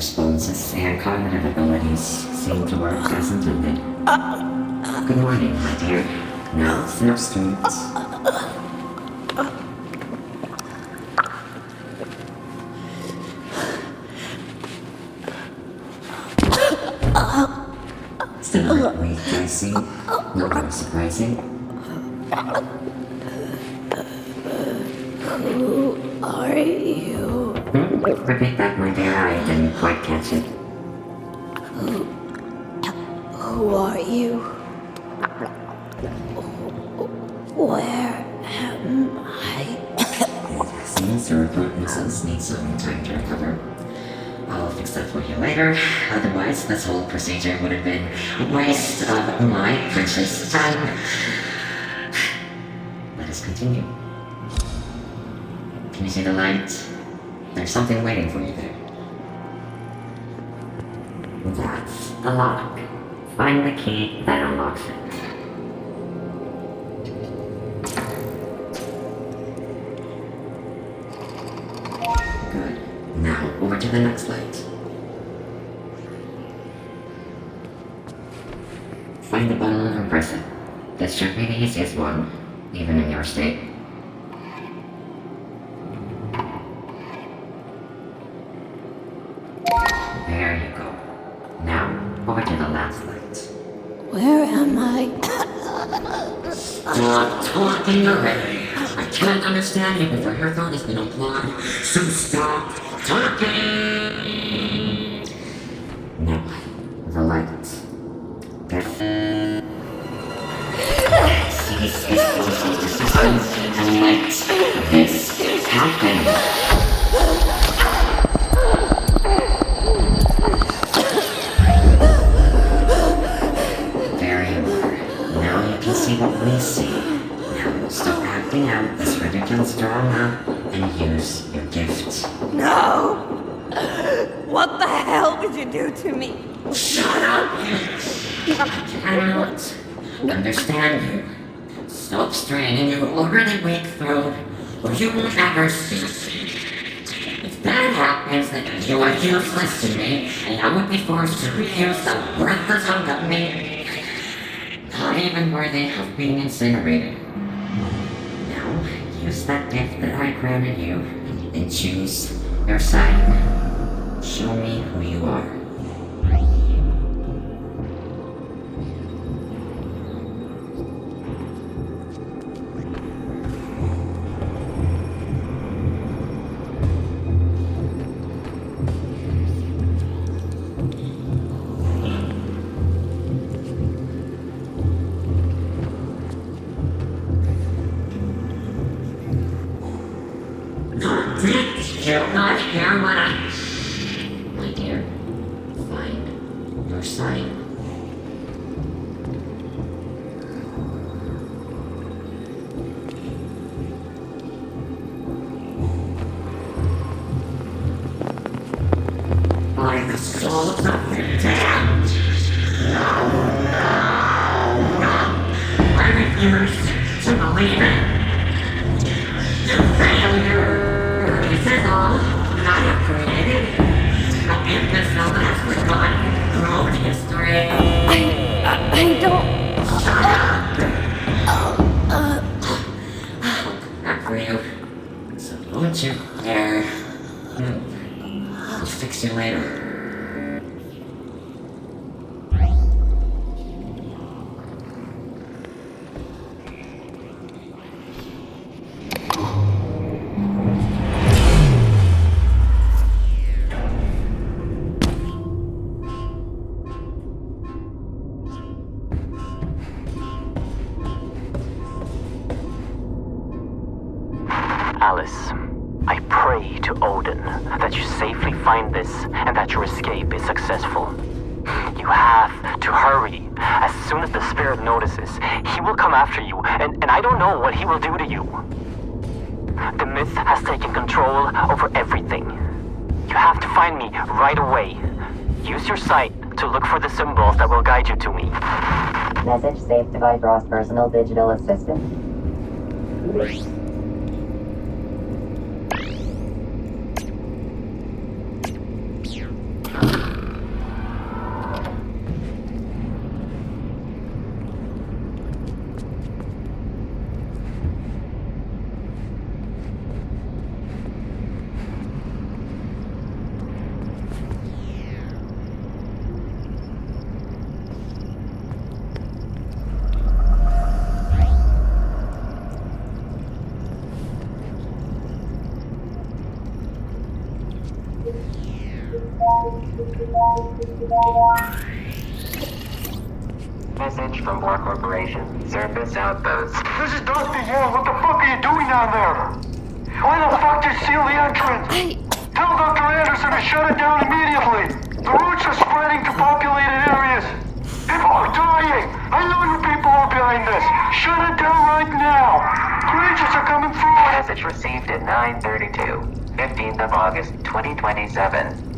responses and cognitive abilities seem to work as intended. Good morning, my dear. Now, no streets. Still a weak, I see. Nothing surprising. Who are you? Repeat that, my dear. I didn't quite catch it. Who are you? Where am I? Seems your acquaintances need some time to recover. I'll fix that for you later. Otherwise, this whole procedure would have been a waste of my precious time. Let us continue. Can you see the light? There's something waiting for you there. That's the lock. Find the key that unlocks it. Good. Now, over to the next light. Find the button and press it. This should be the easiest one, even in your state. There you go. Now, over to the last light. Where am I? Stop talking already. I can't understand you before your thought has been applied, so stop talking! Now, the light. Cease exposing resistance and let this happen. See what we see. Now stop acting out this ridiculous drama and use your gift. No! What the hell did you do to me? Shut up! I cannot understand you. Stop straining your already weak throat, or you will never speak. If that happens, then you are useless to me, and I would be forced to reuse the worthless hunk of me. Not even worthy of being incinerated. Now, use that gift that I granted you and choose your side. Show me who you are. You're not here when my dear, find your sign. By the souls of the damned! No, no, no! I refuse to believe it! You failure! This is all that I have created. I am the soul that has forgotten throughout history. I don't... Not for you. So don't you dare. I'll fix you later. Alice, I pray to Odin that you safely find this and that your escape is successful. You have to hurry. As soon as the spirit notices, he will come after you, and I don't know what he will do to you. The myth has taken control over everything. You have to find me right away. Use your sight to look for the symbols that will guide you to me. Message saved to Vibros's personal digital assistant. Message from War Corporation. Surface outpost. This is Dusty Young. What the fuck are you doing down there? Why the fuck did you seal the entrance? Tell Dr. Anderson to shut it down immediately. The roots are spreading to populated areas. People are dying. I know you people are behind this. Shut it down right now. Creatures are coming through. Message received at 9:32. 15th of August, 2027.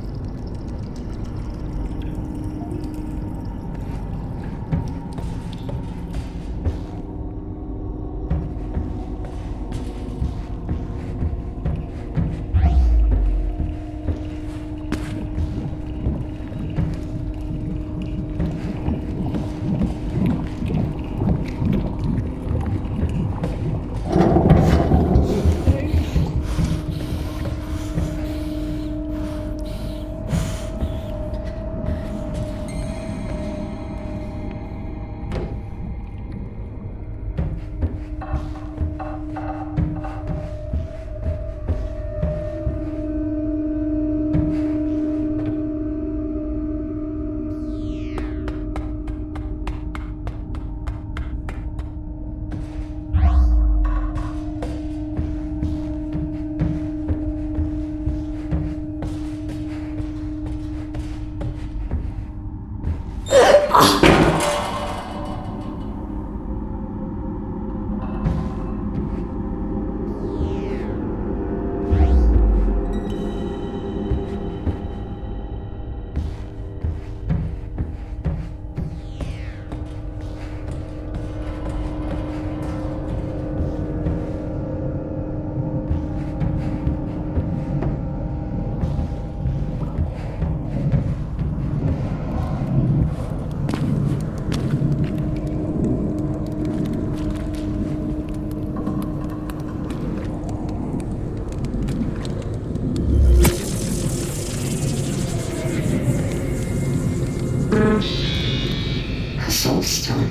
Soulstone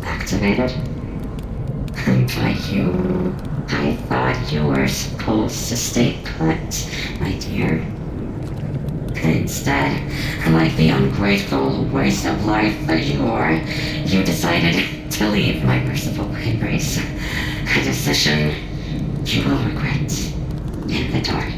activated. But I thought you were supposed to stay put, my dear. Instead, like the ungrateful waste of life that you are, you decided to leave my merciful embrace. A decision you will regret in the dark.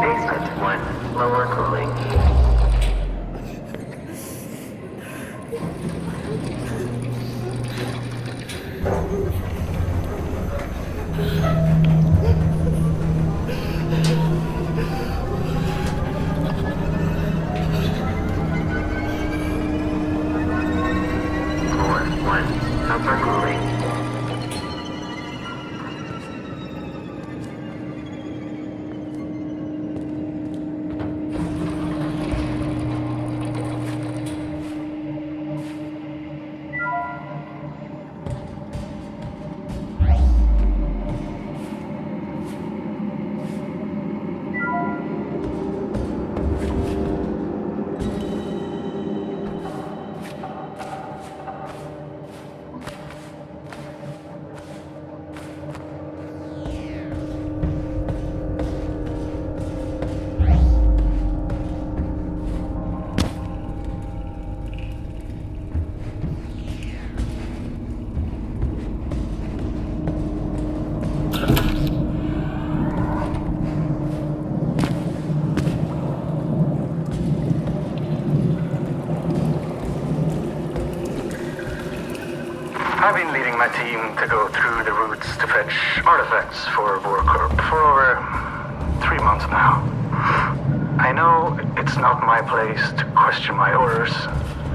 Basement 1, lower cooling. I've been leading my team to go through the roots to fetch artifacts for Vorkorp for over 3 months now. I know it's not my place to question my orders,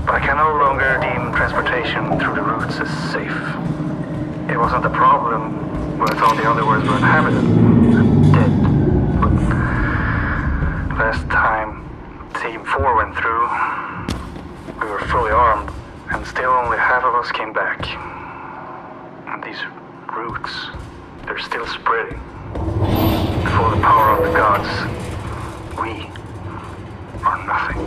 but I can no longer deem transportation through the roots as safe. It wasn't a problem when I thought the other worlds were inhabited and dead. But last time Team 4 went through, we were fully armed, and still only half of us came back. And these roots, they're still spreading. Before the power of the gods, we are nothing.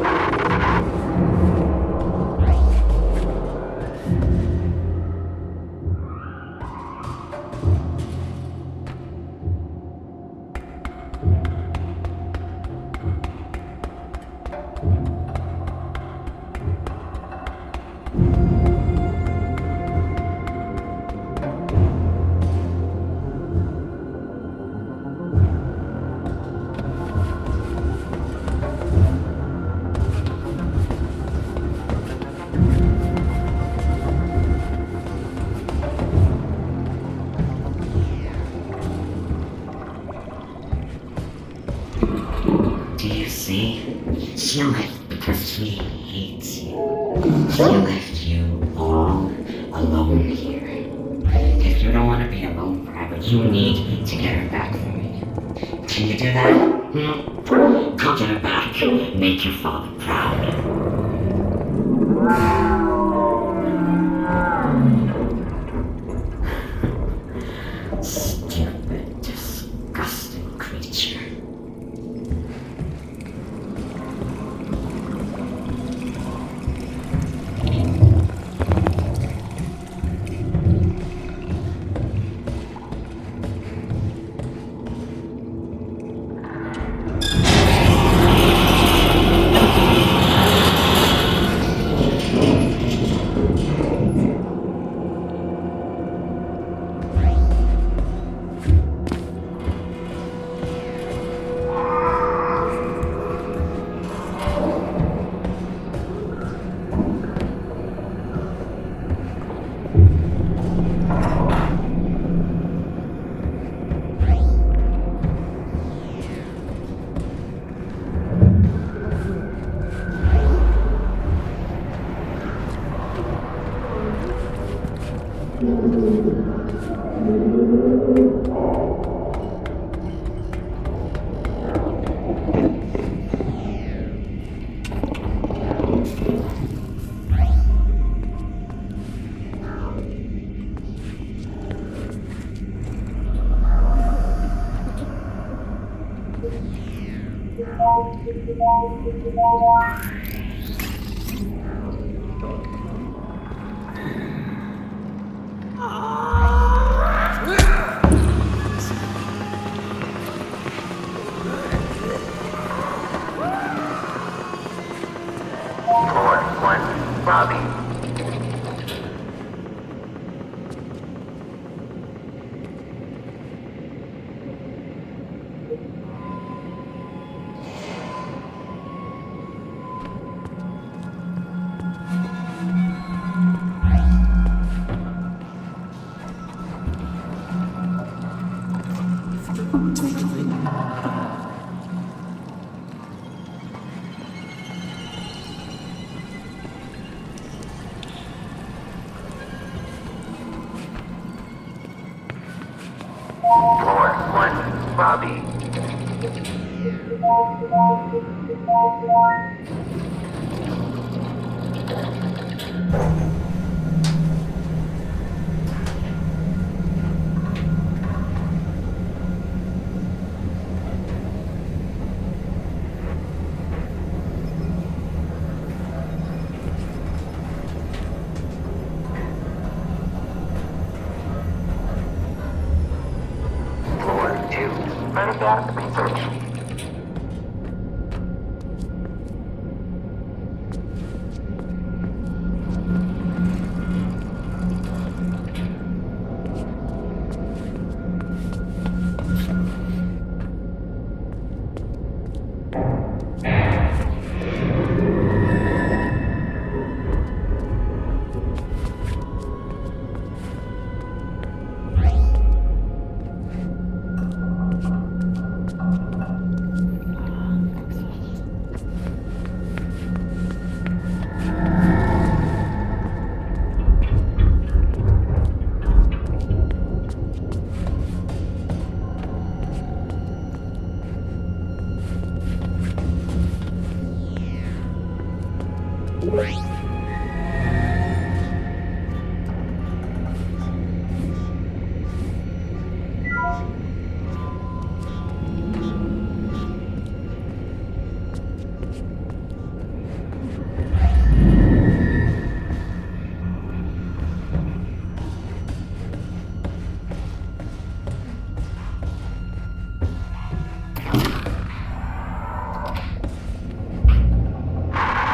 She left because she hates you. She left you all alone here. If you don't want to be alone forever, you need to get her back for me. Can you do that? Go get her back. Make your father proud. Stupid, disgusting creature.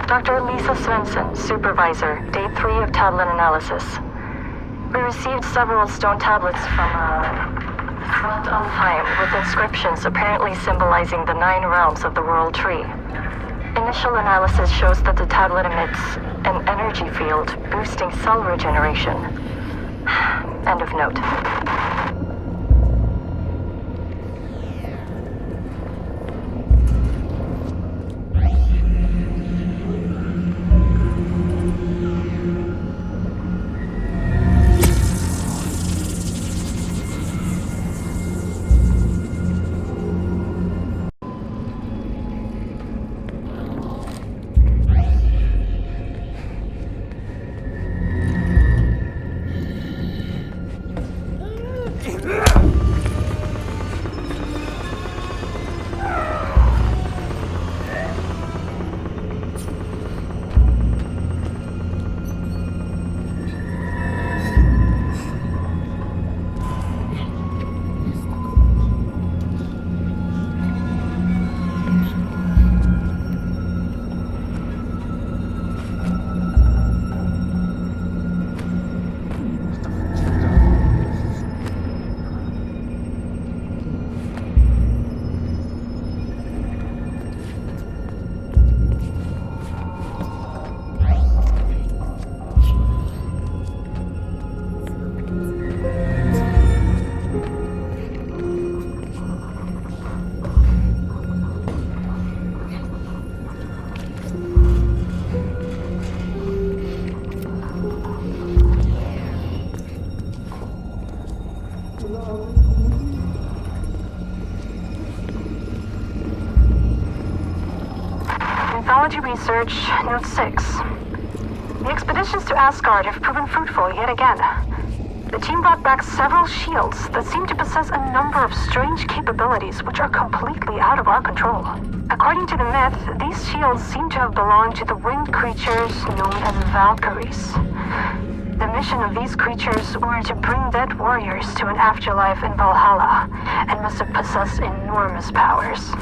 Dr. Lisa Svensson, Supervisor, Day 3 of tablet analysis. We received several stone tablets from front Unveil with inscriptions apparently symbolizing the 9 realms of the World Tree. Initial analysis shows that the tablet emits an energy field boosting cell regeneration. End of note. Mythology Research, Note 6. The expeditions to Asgard have proven fruitful yet again. The team brought back several shields that seem to possess a number of strange capabilities which are completely out of our control. According to the myth, these shields seem to have belonged to the winged creatures known as Valkyries. The mission of these creatures were to bring dead warriors to an afterlife in Valhalla, and must have possessed enormous powers.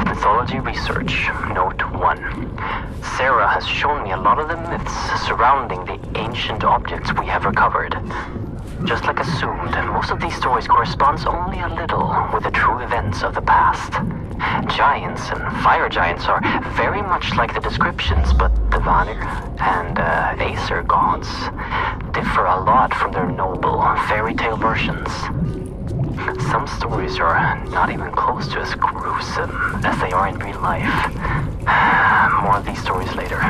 Mythology Research, Note 1. Sarah has shown me a lot of the myths surrounding the ancient objects we have recovered. Just like assumed, most of these stories corresponds only a little with the true events of the past. Giants and fire giants are very much like the descriptions, but the Vanir and Aesir gods differ a lot from their noble fairy tale versions. Some stories are not even close to as gruesome as they are in real life. More of these stories later.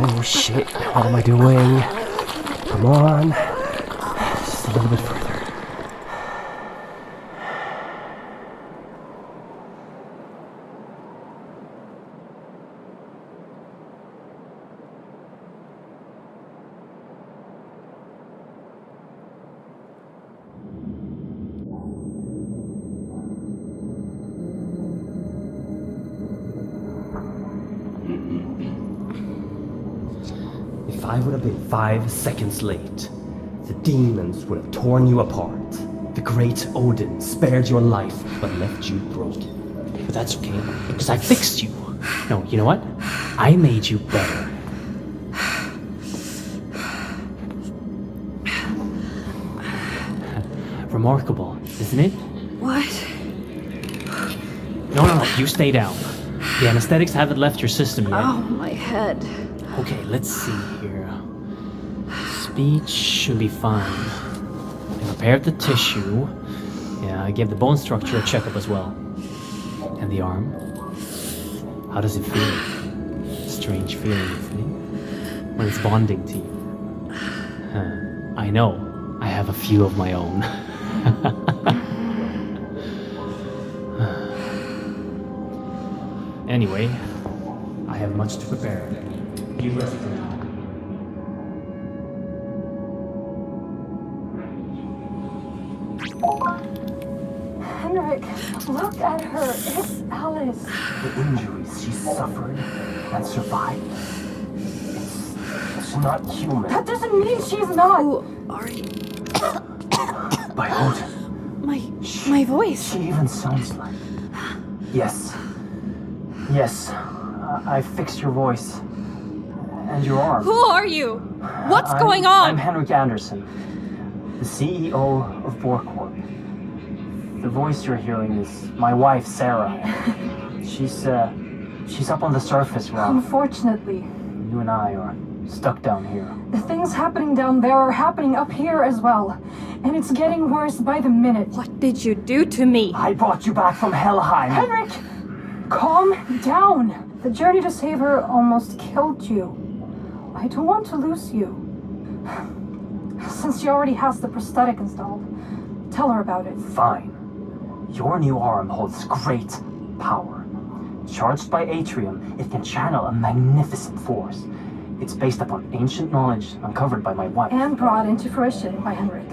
Oh shit, what am I doing? Come on. Just a little bit further. If I would have been 5 seconds late, the demons would have torn you apart. The great Odin spared your life, but left you broken. But that's okay, because I fixed you. No, you know what? I made you better. Remarkable, isn't it? What? No, you stay down. The anesthetics haven't left your system yet. Oh, my head. Okay, let's see here. Speech should be fine. I prepared the tissue. Yeah, I gave the bone structure a checkup as well. And the arm? How does it feel? Strange feeling, isn't it? When it's bonding to you. I know. I have a few of my own. Anyway, I have much to prepare. You rest for now. Henrik, look at her. It's Alice. The injuries she suffered and survived. It's not human. That doesn't mean she's not. Who are you? By Odin. My voice. She even sounds like... Yes. I fixed your voice. And your arm. Who are you? What's going on? I'm Henrik Anderson, the CEO of Borkor. The voice you're hearing is my wife, Sarah. She's up on the surface, Rob. Unfortunately, You and I are stuck down here. the things happening down there are happening up here as well. And it's getting worse by the minute. What did you do to me? I brought you back from Helheim. Henrik! Calm down. The journey to save her almost killed you. I don't want to lose you. Since she already has the prosthetic installed, tell her about it. Fine. Your new arm holds great power. Charged by Atrium, it can channel a magnificent force. It's based upon ancient knowledge uncovered by my wife. And brought into fruition by Henrik.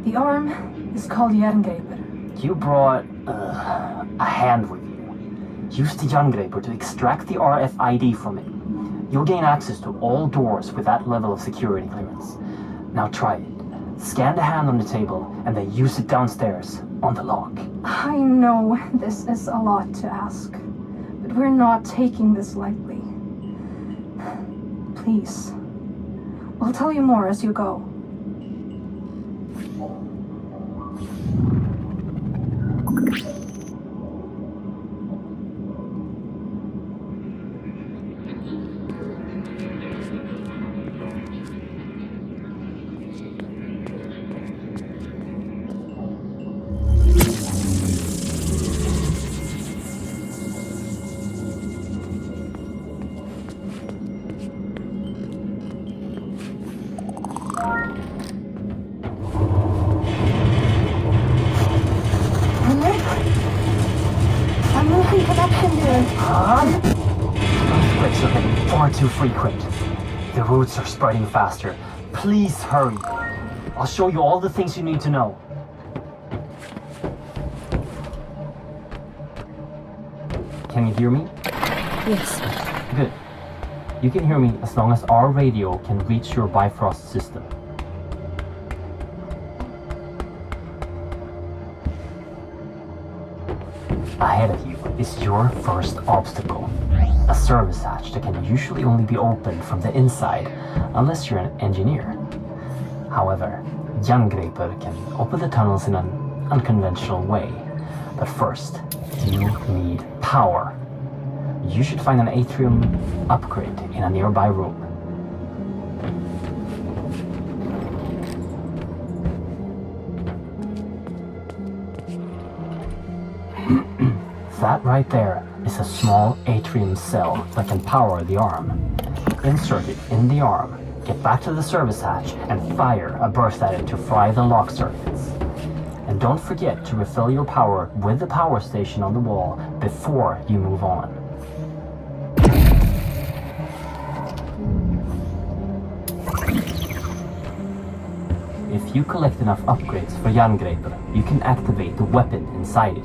The arm is called Jarngreipr. You brought a hand with you. Use the Jarngreipr to extract the RFID from it. You'll gain access to all doors with that level of security clearance. Now try it. Scan the hand on the table and then use it downstairs on the lock. I know this is a lot to ask, but we're not taking this lightly. Please. We'll tell you more as you go. Earthquakes are getting far too frequent. The roots are spreading faster. Please hurry. I'll show you all the things you need to know. Can you hear me? Yes. Good. You can hear me as long as our radio can reach your Bifrost system. Ahead of you is your first obstacle. A service hatch that can usually only be opened from the inside, unless you're an engineer. However, Jarngreipr can open the tunnels in an unconventional way. But first, you need power. You should find an atrium upgrade in a nearby room. That right there is a small atrium cell that can power the arm. Insert it in the arm, get back to the service hatch, and fire a burst at it to fry the lock circuits. And don't forget to refill your power with the power station on the wall before you move on. If you collect enough upgrades for Jarngreipr, you can activate the weapon inside it.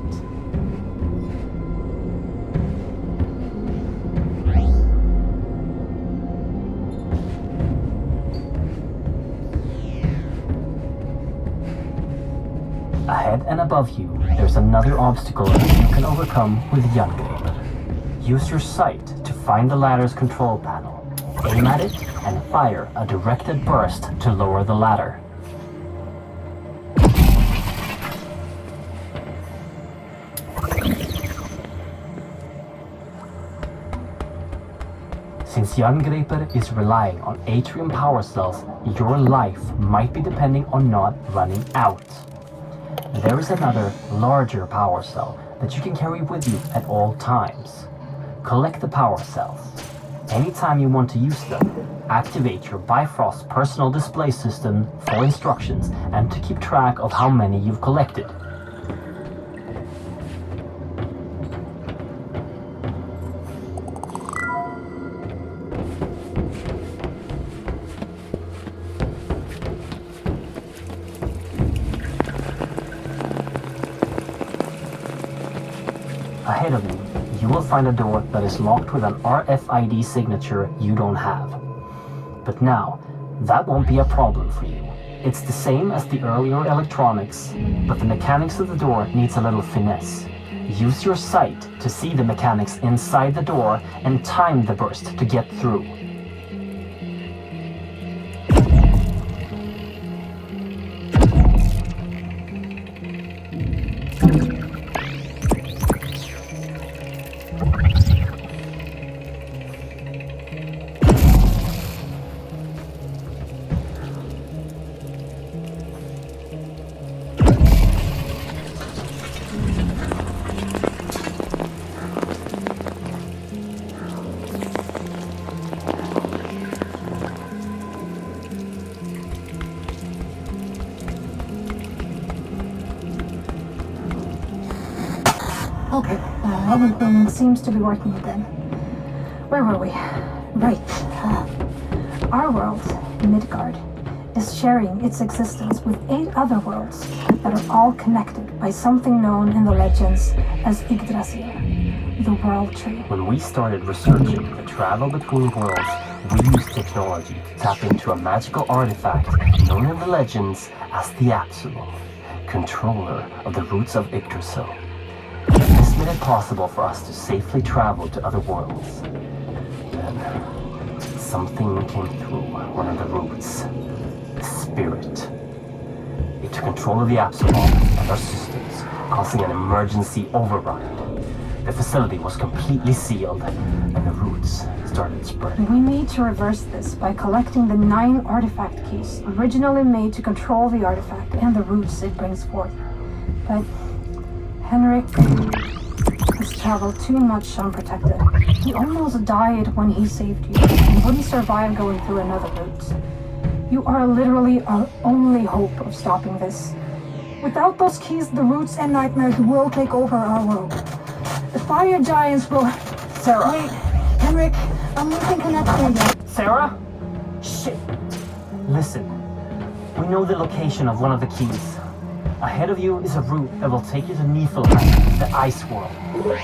Ahead and above you, there's another obstacle that you can overcome with Jarngreipr. Use your sight to find the ladder's control panel, aim at it, and fire a directed burst to lower the ladder. Since Jarngreipr is relying on atrium power cells, your life might be depending on not running out. There is another, larger power cell that you can carry with you at all times. Collect the power cells. Anytime you want to use them, activate your Bifrost personal display system for instructions and to keep track of how many you've collected. Ahead of you, you will find a door that is locked with an RFID signature you don't have. But now, that won't be a problem for you. It's the same as the earlier electronics, but the mechanics of the door needs a little finesse. Use your sight to see the mechanics inside the door and time the burst to get through. Okay, everything seems to be working again. Where were we? Right. Our world, Midgard, is sharing its existence with 8 other worlds that are all connected by something known in the legends as Yggdrasil, the World Tree. When we started researching the travel between worlds, we used technology to tap into a magical artifact known in the legends as the Apsulov, controller of the roots of Yggdrasil. This made it possible for us to safely travel to other worlds. Then, something came through one of the roots. The spirit. It took control of the Apsulov and our systems, causing an emergency override. The facility was completely sealed, and the roots started spreading. We need to reverse this by collecting the 9 artifact keys originally made to control the artifact and the roots it brings forth. But Henrik has traveled too much unprotected. He almost died when he saved you, and wouldn't survive going through another route. You are literally our only hope of stopping this. Without those keys, the roots and nightmares will take over our world. The fire giants will... Sarah! Wait, Henrik, I'm losing connection again. Sarah? Shit! Listen, we know the location of one of the keys. Ahead of you is a route that will take you to Niflheim, the ice world.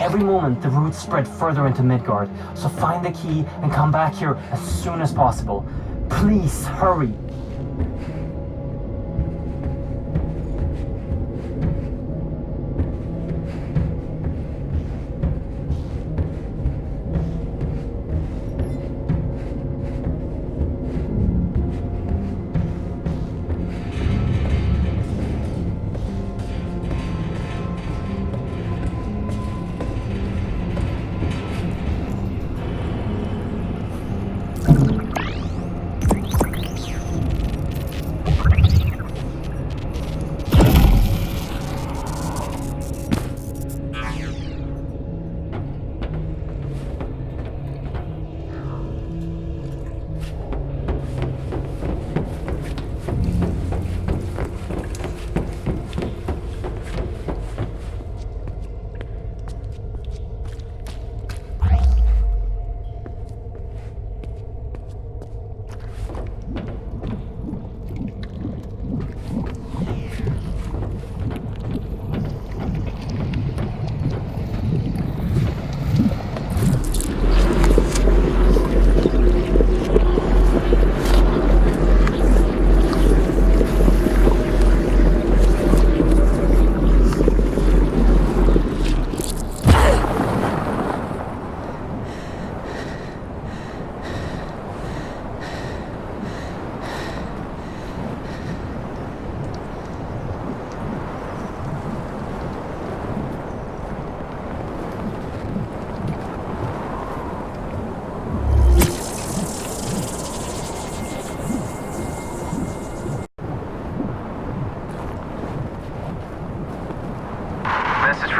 Every moment, the roots spread further into Midgard, so find the key and come back here as soon as possible. Please, hurry!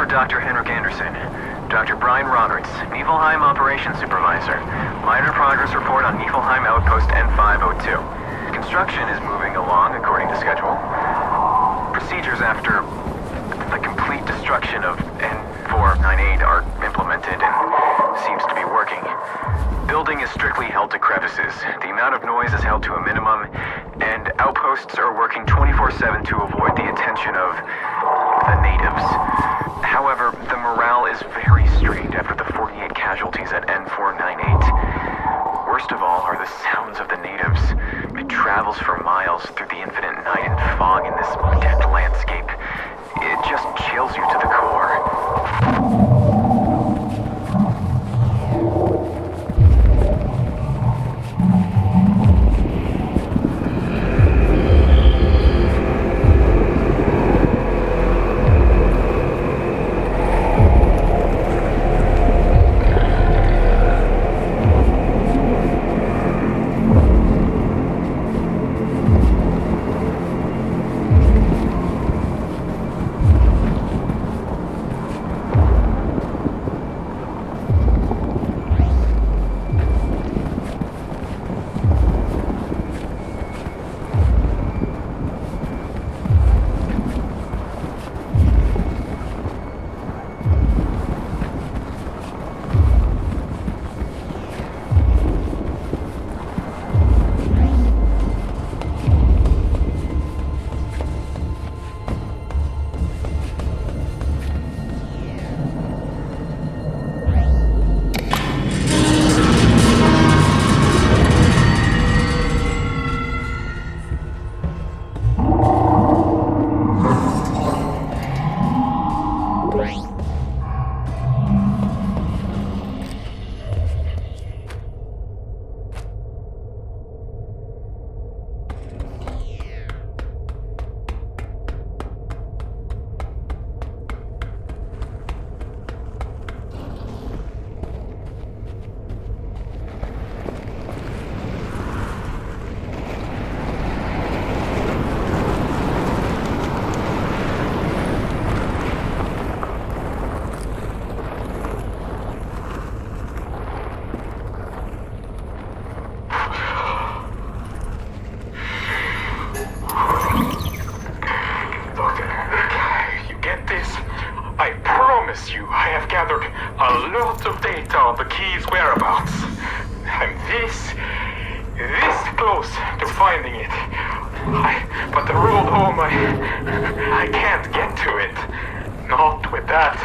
Dr. Henrik Anderson. Dr. Brian Roberts, Niflheim Operations Supervisor. Minor progress report on Niflheim Outpost N502. Construction is moving along according to schedule. Procedures after the complete destruction of N498 are implemented and seems to be working. Building is strictly held to crevices. The amount of noise is held to a minimum, and outposts are working 24/7 to avoid the attention of the natives. However, the morale is very strained after the 48 casualties at N498. Worst of all are the sounds of the natives. It travels for miles through the infinite night and fog in this dead landscape. It just chills you to the core. close to finding it. But the road home, I can't get to it. Not with that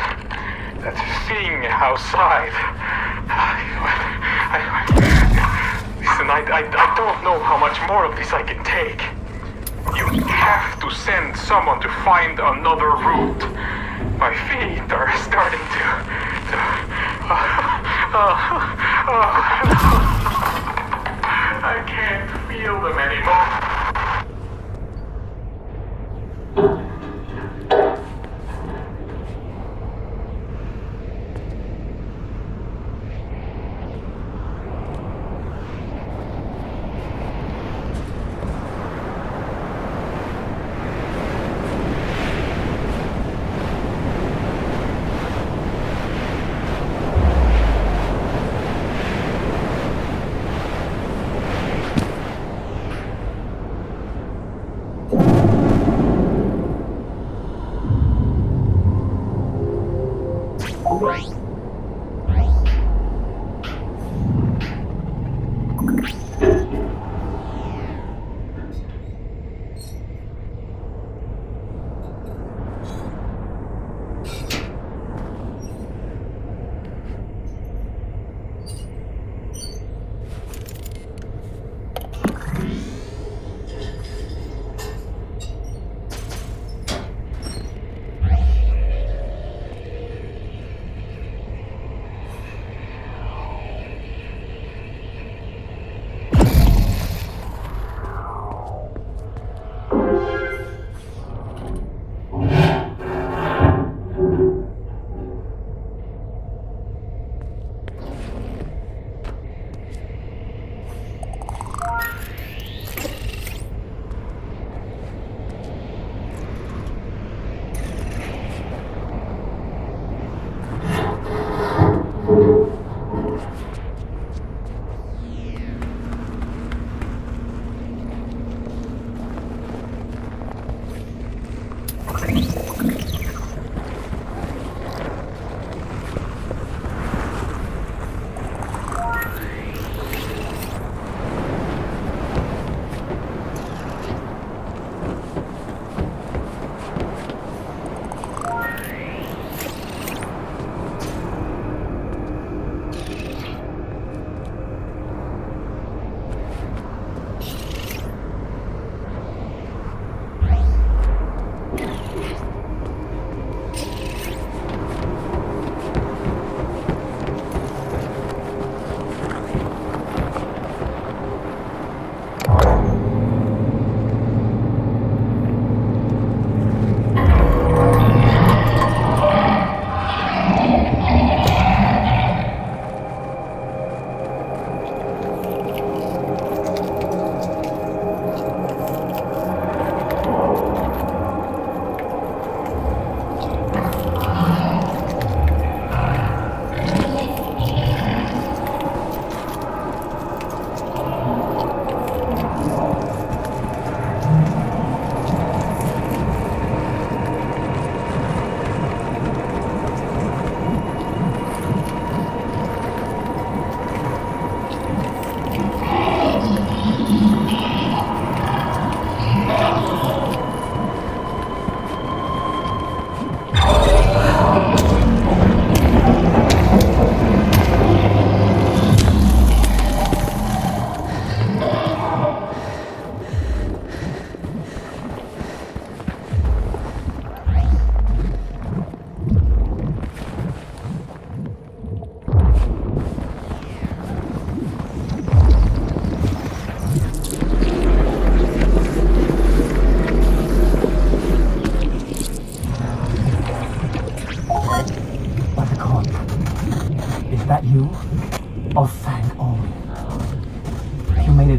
thing outside. Listen, I don't know how much more of this I can take. You have to send someone to find another route. My feet are starting to I can't feel them anymore.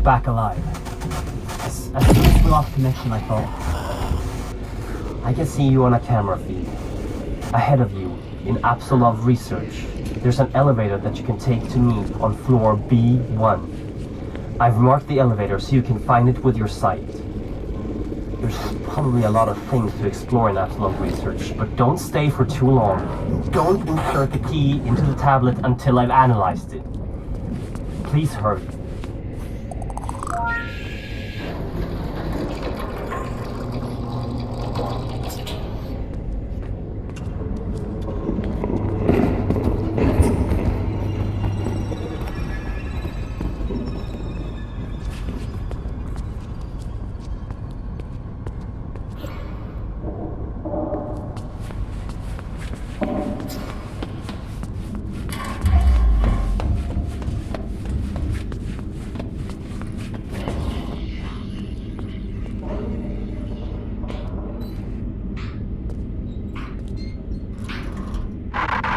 Back alive. As soon as we lost connection, I thought I can see you on a camera feed. Ahead of you, in Apsulov research, there's an elevator that you can take to me on floor B1. I've marked the elevator so you can find it with your sight. There's probably a lot of things to explore in Apsulov research, but don't stay for too long. Don't insert the key into the tablet until I've analyzed it. Please hurry.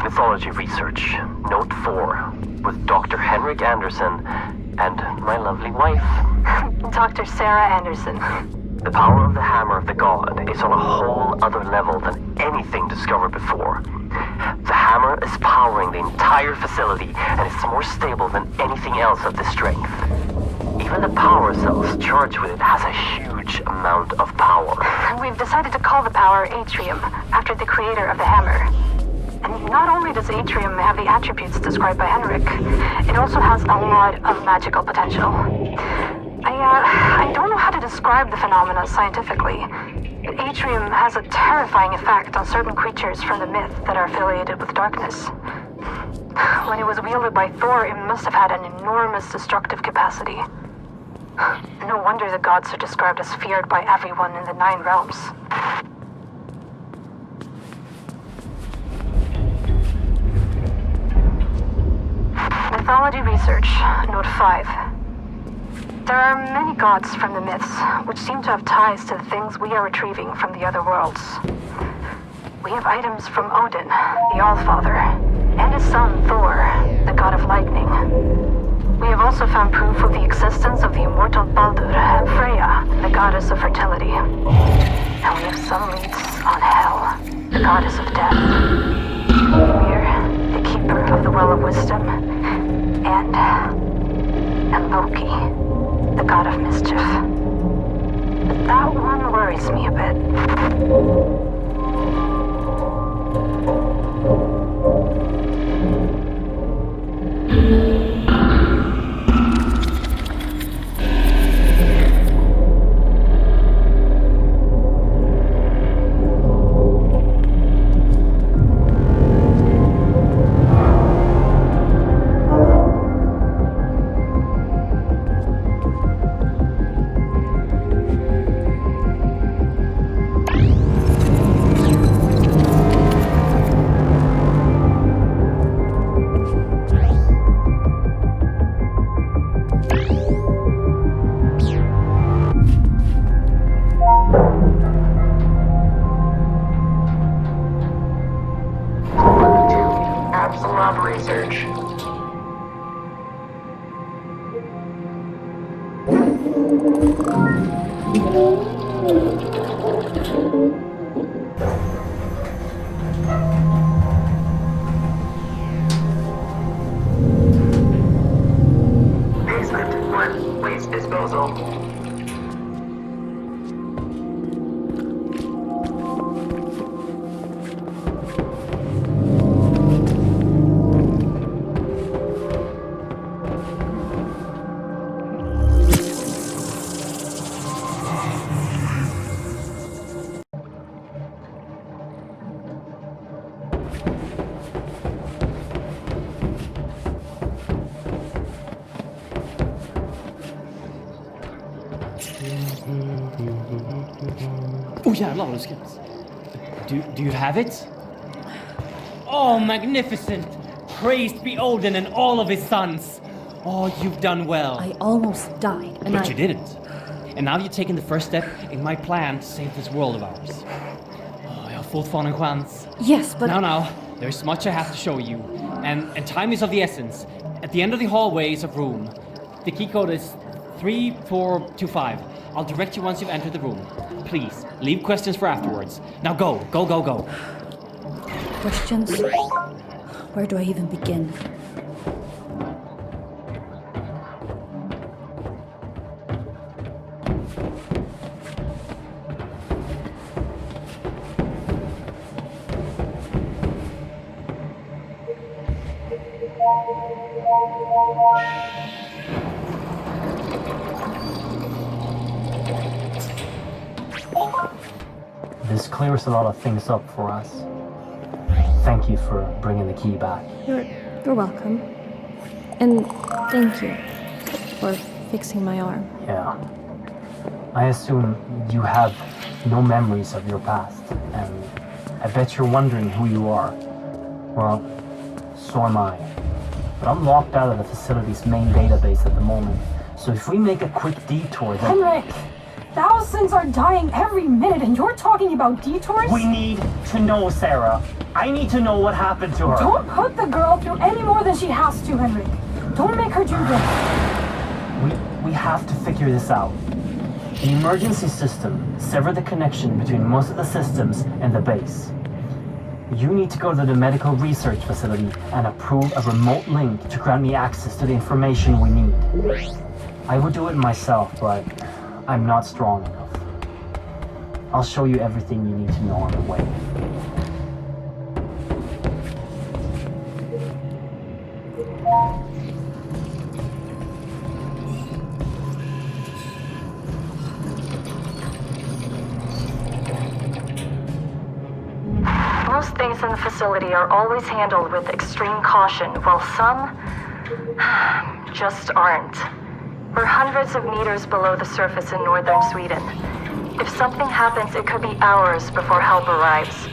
Mythology research, note 4, with Dr. Henrik Anderson and my lovely wife. Dr. Sarah Anderson. The power of the hammer of the god is on a whole other level than anything discovered before. The hammer is powering the entire facility and it's more stable than anything else of this strength. Even the power cells charged with it has a huge amount of power. We've decided to call the power Atrium, after the creator of the hammer. And not only does Atrium have the attributes described by Henrik, it also has a lot of magical potential. I don't know how to describe the phenomena scientifically, but Atrium has a terrifying effect on certain creatures from the myth that are affiliated with darkness. When it was wielded by Thor, it must have had an enormous destructive capacity. No wonder the gods are described as feared by everyone in the 9 realms. Mythology research, note 5. There are many gods from the myths, which seem to have ties to the things we are retrieving from the other worlds. We have items from Odin, the Allfather, and his son Thor, the god of lightning. We have also found proof of the existence of the immortal Baldur and Freya, the goddess of fertility. And we have some leads on Hel, the goddess of death. We're the keeper of the Well of Wisdom, and Loki, the god of mischief. But that one worries me a bit. Apsulov research. Basement 1, waste disposal. Oh jävlar vad du skrattar. Do you have it? Oh, magnificent! Praised be Odin and all of his sons! Oh, you've done well. I almost died, and But you didn't. And now you've taken the first step in my plan to save this world of ours. Oh, jag har fortfarande en chans. Yes, but... Now, there's much I have to show you. And time is of the essence. At the end of the hallway is a room. The key code is 3425. I'll direct you once you've entered the room. Please, leave questions for afterwards. Now go. Questions? Where do I even begin? This clears a lot of things up for us. Thank you for bringing the key back. You're welcome. And thank you for fixing my arm. Yeah. I assume you have no memories of your past, and I bet you're wondering who you are. Well, so am I. But I'm locked out of the facility's main database at the moment, so if we make a quick detour then... Henrik! Thousands are dying every minute and you're talking about detours? We need to know, Sarah. I need to know what happened to her. Don't put the girl through any more than she has to, Henrik. Don't make her do this. We have to figure this out. The emergency system severed the connection between most of the systems and the base. You need to go to the medical research facility and approve a remote link to grant me access to the information we need. I would do it myself, but I'm not strong enough. I'll show you everything you need to know on the way. Most things in the facility are always handled with extreme caution, while some just aren't. We're hundreds of meters below the surface in northern Sweden. If something happens, it could be hours before help arrives.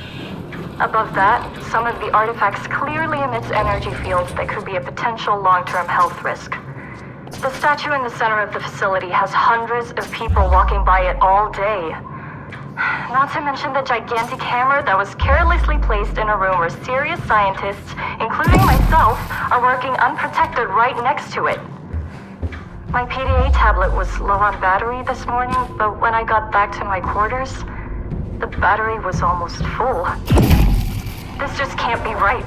Above that, some of the artifacts clearly emits energy fields that could be a potential long-term health risk. The statue in the center of the facility has hundreds of people walking by it all day. Not to mention the gigantic hammer that was carelessly placed in a room where serious scientists, including myself, are working unprotected right next to it. My PDA tablet was low on battery this morning, but when I got back to my quarters, the battery was almost full. This just can't be right.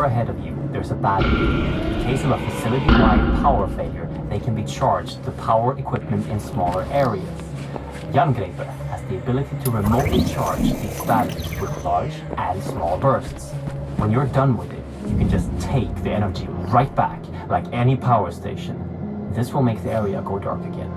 Ahead of you, there's a battery. In case of a facility-wide power failure, they can be charged to power equipment in smaller areas. Jarngreipr has the ability to remotely charge these batteries with large and small bursts. When you're done with it, you can just take the energy right back, like any power station. This will make the area go dark again.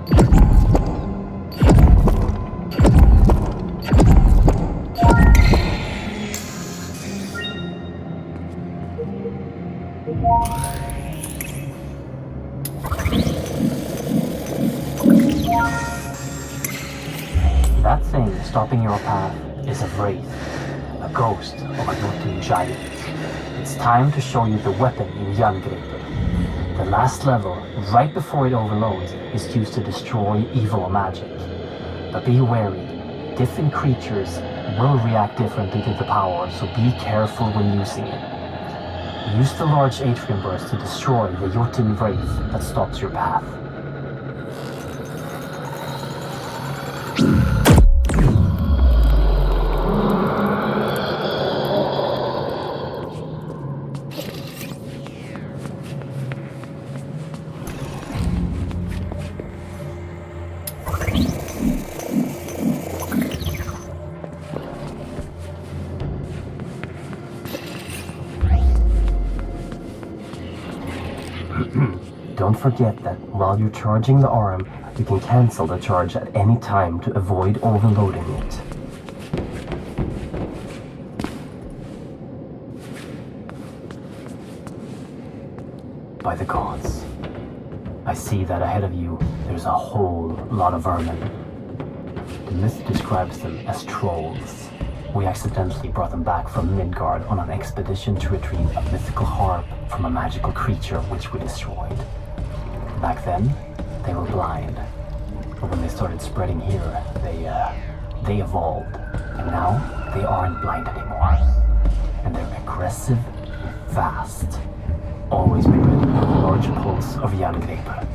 That thing stopping your path is a wraith, a ghost of a Jotun giant. It's time to show you the weapon in Jarngreipr. The last level, right before it overloads, is used to destroy evil magic. But be wary, different creatures will react differently to the power, so be careful when using it. Use the large atrium burst to destroy the Jotun wraith that stops your path. don't forget that while you're charging the arm, you can cancel the charge at any time to avoid overloading it. By the gods, I see that ahead of you there's a whole lot of vermin. The myth describes them as trolls. We accidentally brought them back from Midgard on an expedition to retrieve a mythical harp from a magical creature which we destroyed. Back then, they were blind. But when they started spreading here, they evolved. And now, they aren't blind anymore. And they're aggressive and fast. Always be ready for the large pulse of Jarngreipr.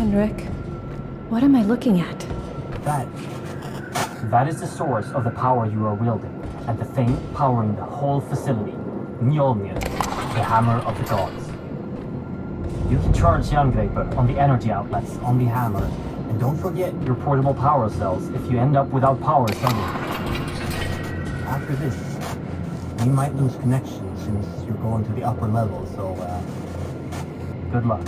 Henrik, what am I looking at? That is the source of the power you are wielding, and the thing powering the whole facility, Mjolnir, the hammer of the gods. You can charge Jarngreipr on the energy outlets on the hammer, and don't forget your portable power cells if you end up without power suddenly. After this, you might lose connection since you're going to the upper level, so good luck.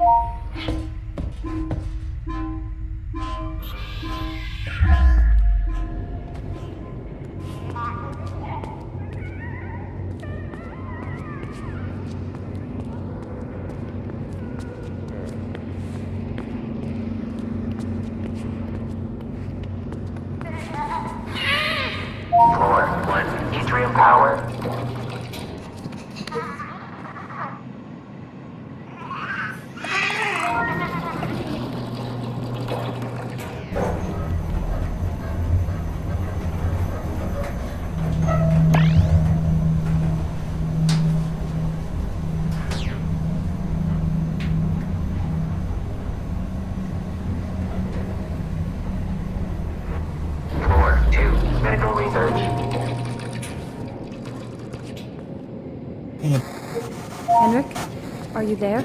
Floor 1, Atrium Power. Floor 2, Medical Research. Henrik, are you there?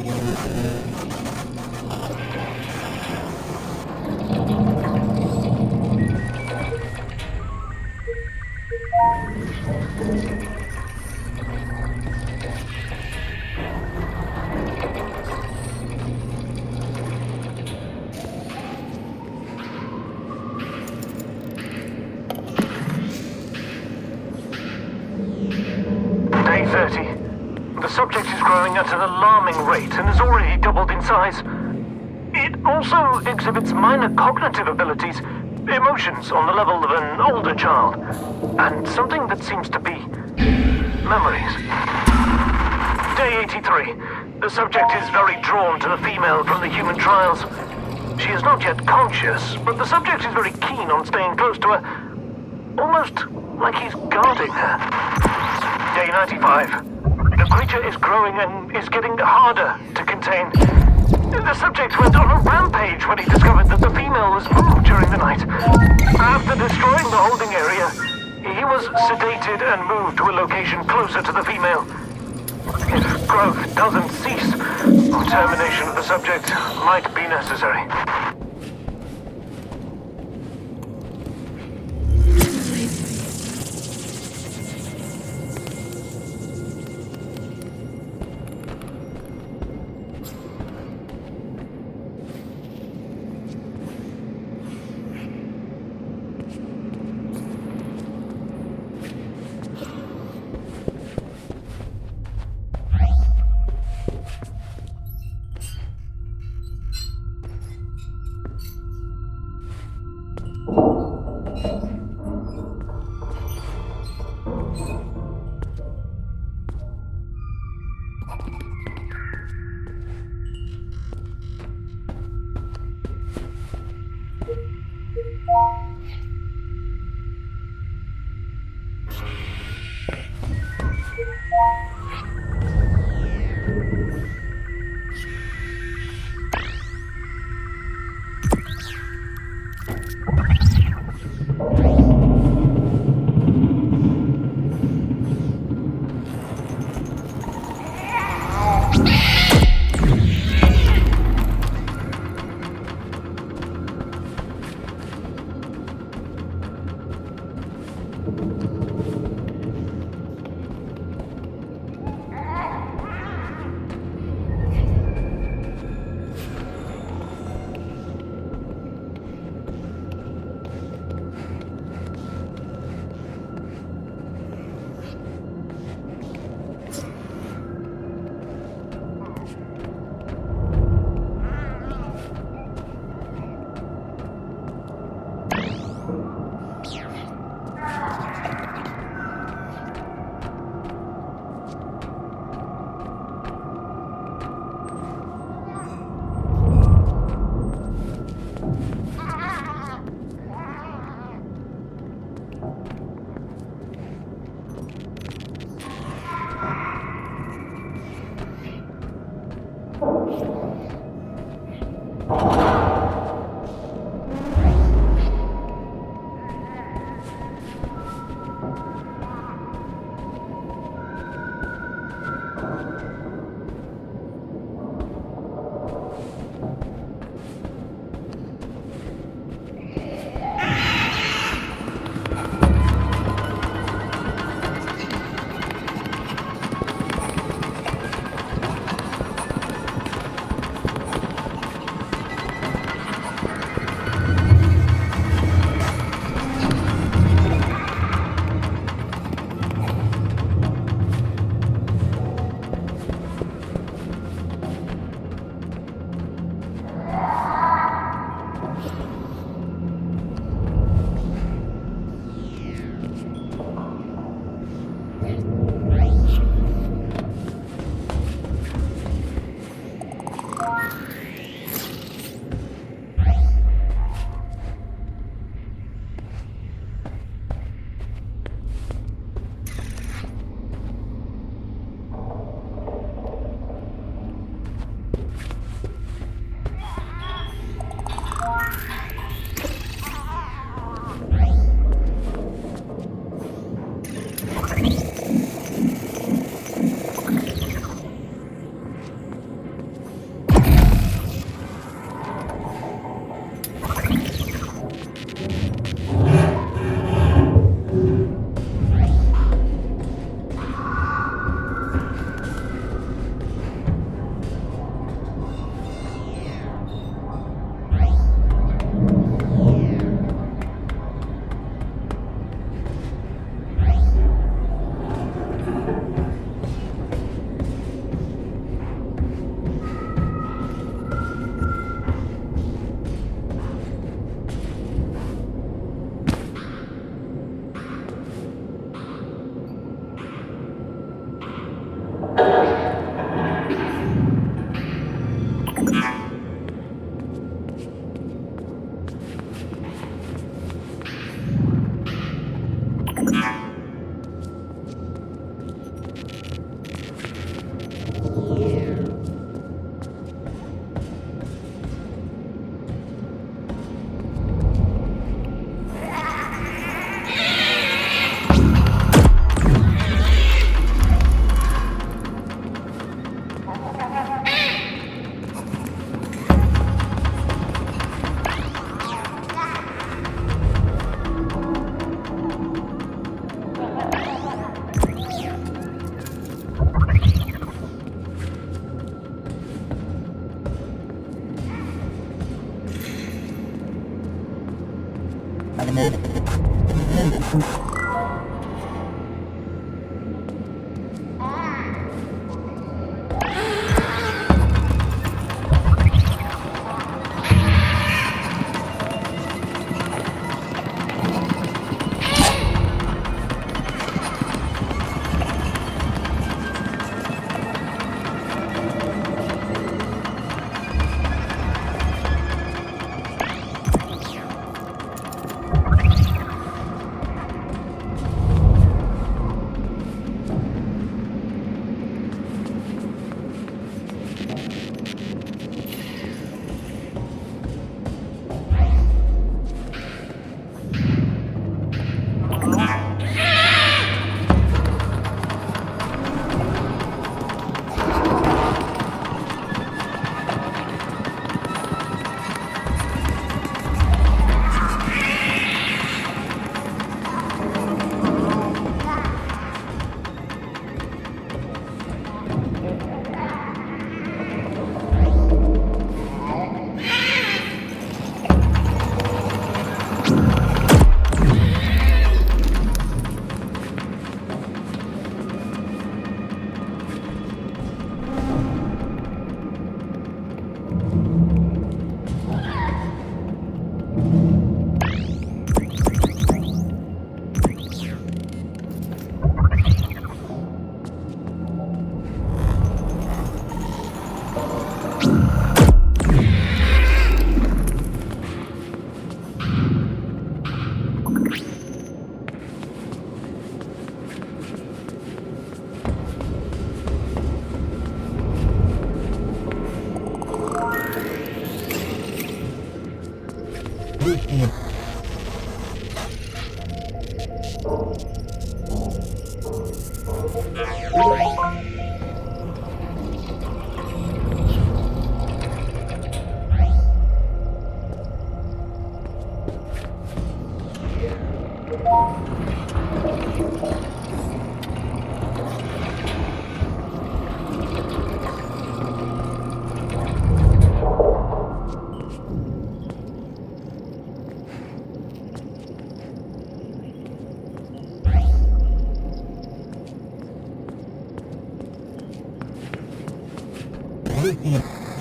Day 30. The subject is growing at an alarming rate and has already doubled in size. It also exhibits minor cognitive abilities, emotions on the level of an older child, and something that seems to be memories. Day 83. The subject is very drawn to the female from the human trials. She is not yet conscious, but the subject is very keen on staying close to her, almost like he's guarding her. Day 95. The creature is growing and is getting harder to contain. The subject went on a rampage when he discovered that the female was moved during the night. After destroying the holding area, he was sedated and moved to a location closer to the female. If growth doesn't cease, termination of the subject might be necessary.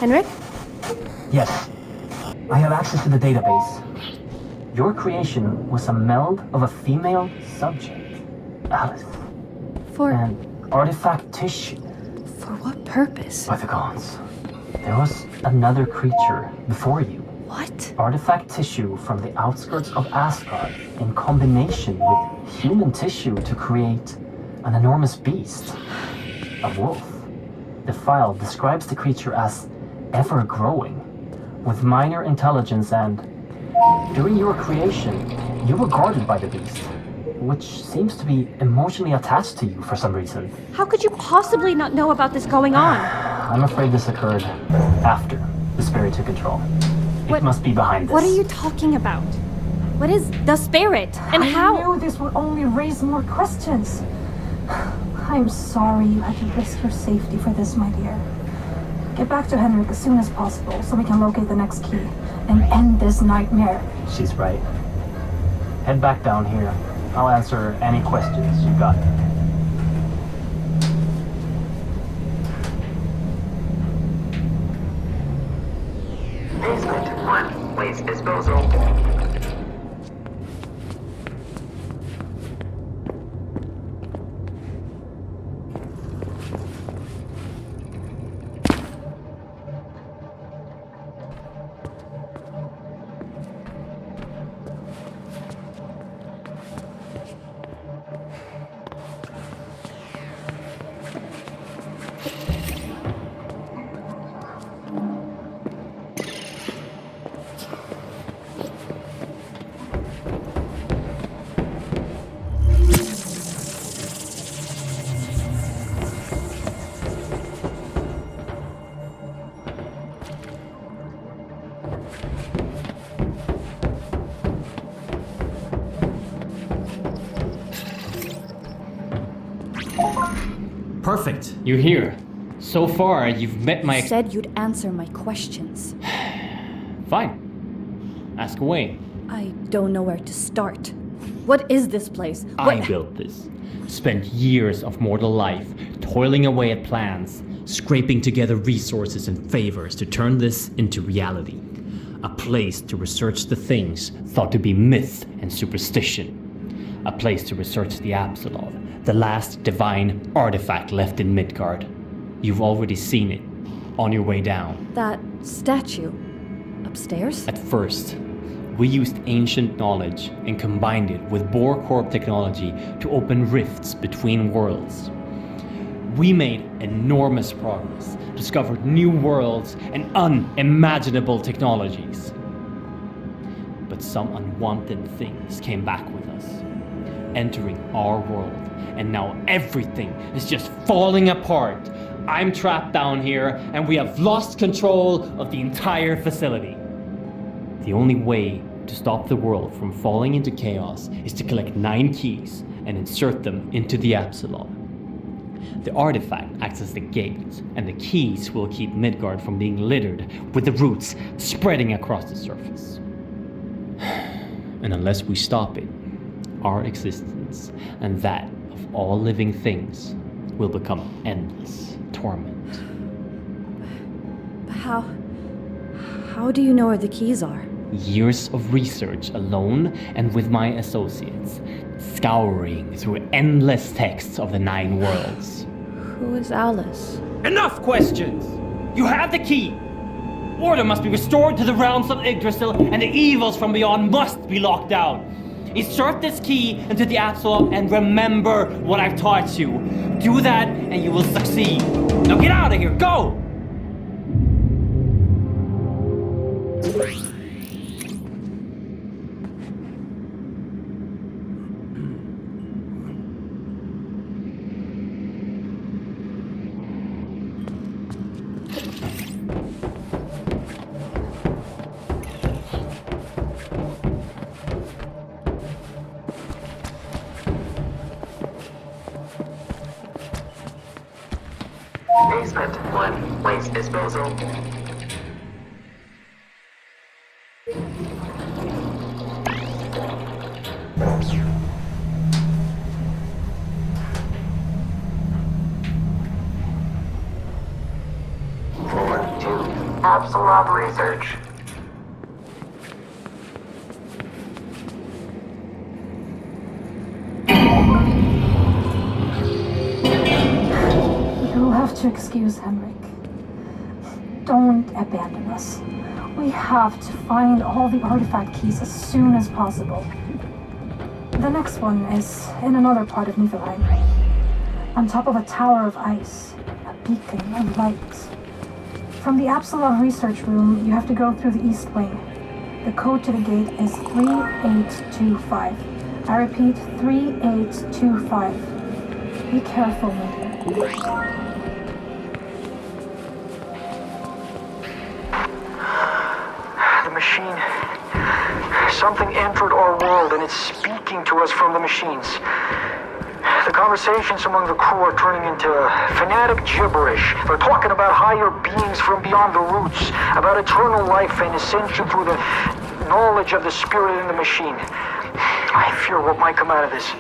Henrik? Yes. I have access to the database. Your creation was a meld of a female subject, Alice, For and artifact tissue what purpose? by the gods. There was another creature before you. What? Artifact tissue from the outskirts of Asgard in combination with human tissue to create an enormous beast. A wolf. The file describes the creature as ever-growing, with minor intelligence, and during your creation, you were guarded by the beast, which seems to be emotionally attached to you for some reason. How could you possibly not know about this going on? I'm afraid this occurred after the spirit took control. It must be behind this. What are you talking about? What is the spirit? And how? I knew this would only raise more questions. I'm sorry you had to risk your safety for this, my dear. Get back to Henrik as soon as possible so we can locate the next key and end this nightmare. She's right. Head back down here. I'll answer any questions you got. Basement 1, waste disposal. Perfect. You're here. So far, you've met my... Said you'd answer my questions. Fine. Ask away. I don't know where to start. What is this place? I built this. Spent years of mortal life toiling away at plans, scraping together resources and favors to turn this into reality. A place to research the things thought to be myth and superstition. A place to research the Apsulov, the last divine artifact left in Midgard. You've already seen it, on your way down. That statue. Upstairs? At first, we used ancient knowledge and combined it with Borcorp technology to open rifts between worlds. We made enormous progress, discovered new worlds and unimaginable technologies. But some unwanted things came back with us, entering our world, and now everything is just falling apart. I'm trapped down here, and we have lost control of the entire facility. The only way to stop the world from falling into chaos is to collect 9 keys and insert them into the Apsulov. The artifact acts as the gate, and the keys will keep Midgard from being littered with the roots spreading across the surface. And unless we stop it, our existence and that of all living things will become endless torment. But how do you know where the keys are? Years of research alone and with my associates, scouring through endless texts of the 9 worlds. Who is Alice? Enough questions! You have the key! Order must be restored to the realms of Yggdrasil, and the evils from beyond must be locked down. Insert this key into the Apsulov and remember what I've taught you. Do that and you will succeed. Now get out of here, go! Basement 1, waste disposal. Floor 2, Apsulov research. You'll have to excuse Henrik. don't abandon us. We have to find all the artifact keys as soon as possible. The next one is in another part of Niflheim. On top of a tower of ice, a beacon of light. From the Apsulov research room, you have to go through the east wing. The code to the gate is 3825. I repeat, 3825. Be careful, my dear. The machine. Something entered our world and it's speaking to us from the machines. The conversations among the crew are turning into fanatic gibberish. They're talking about higher beings from beyond the roots, about eternal life and ascension through the knowledge of the spirit in the machine. I fear what might come out of this.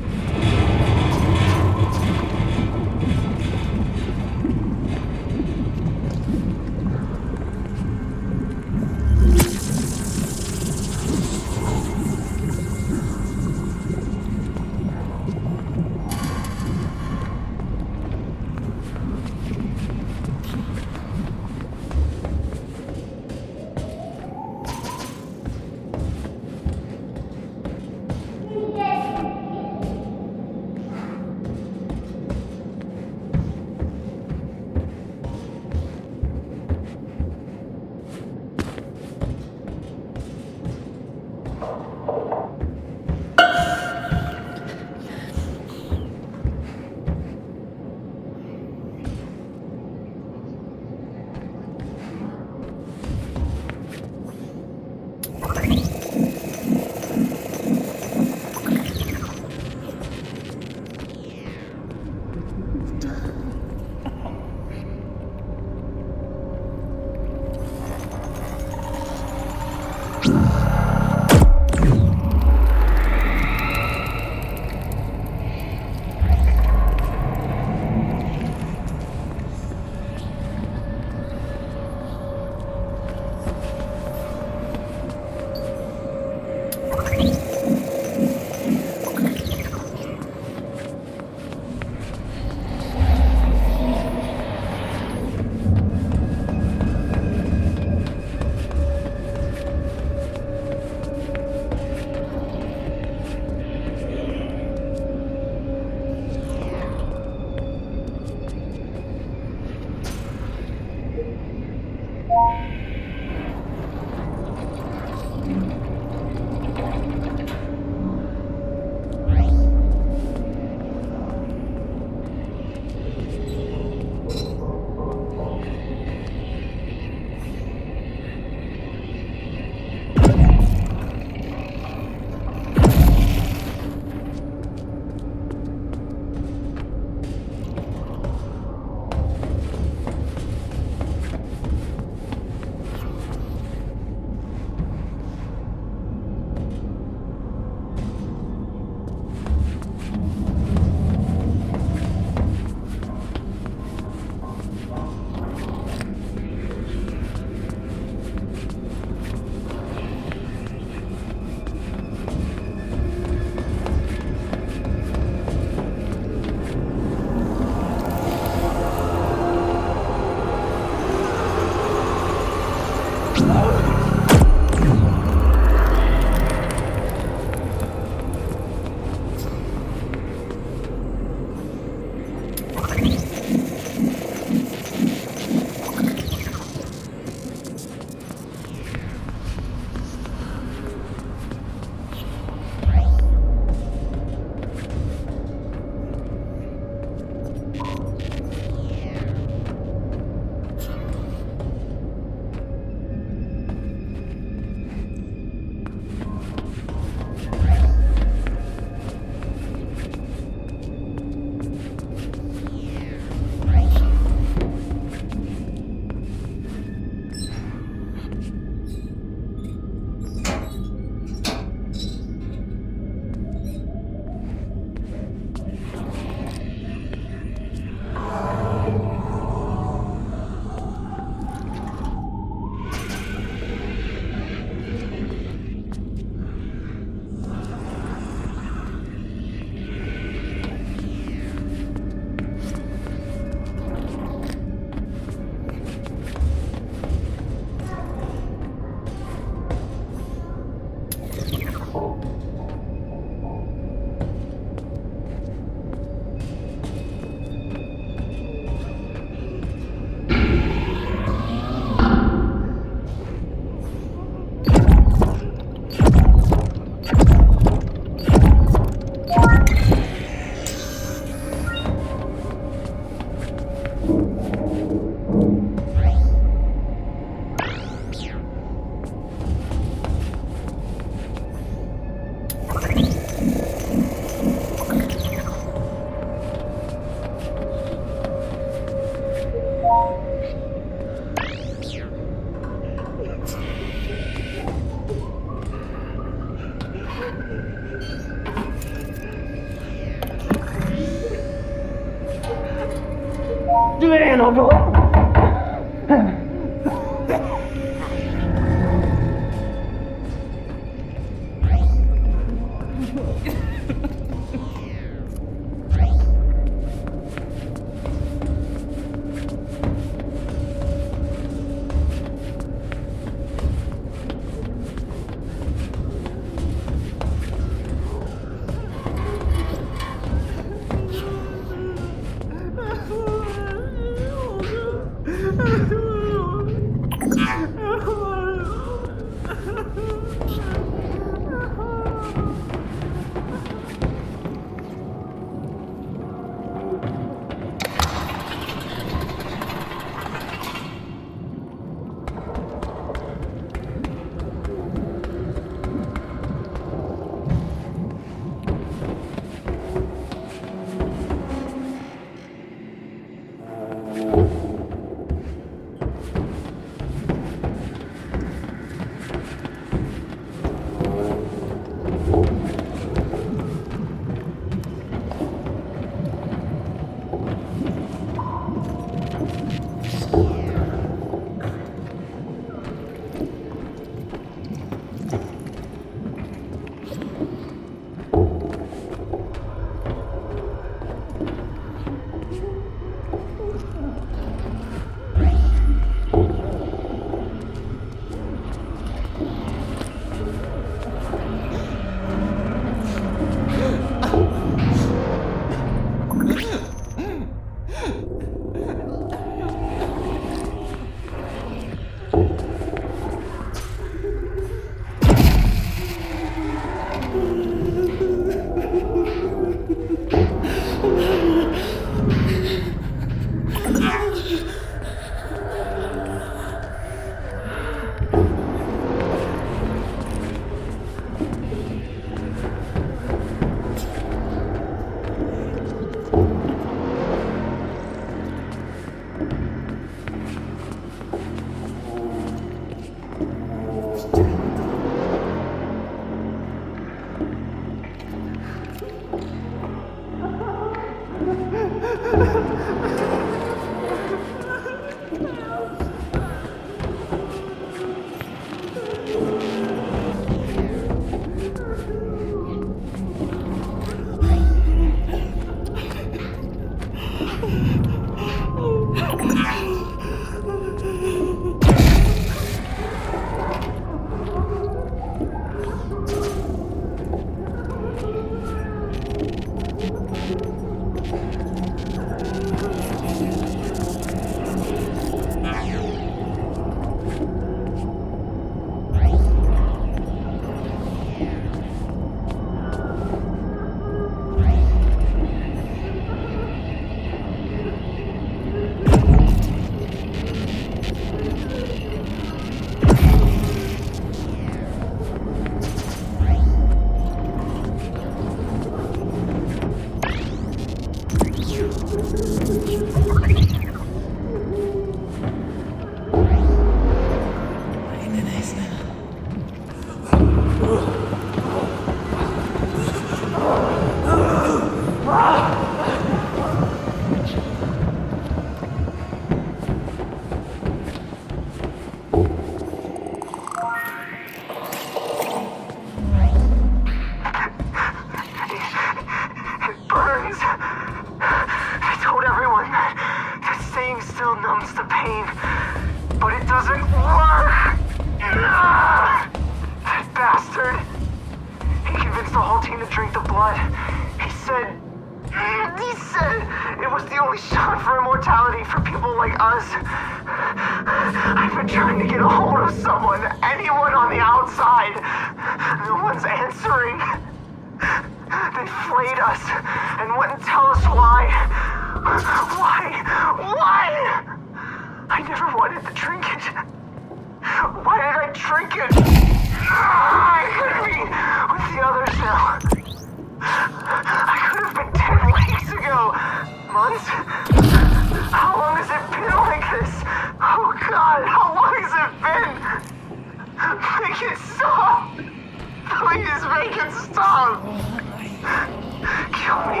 Kill me!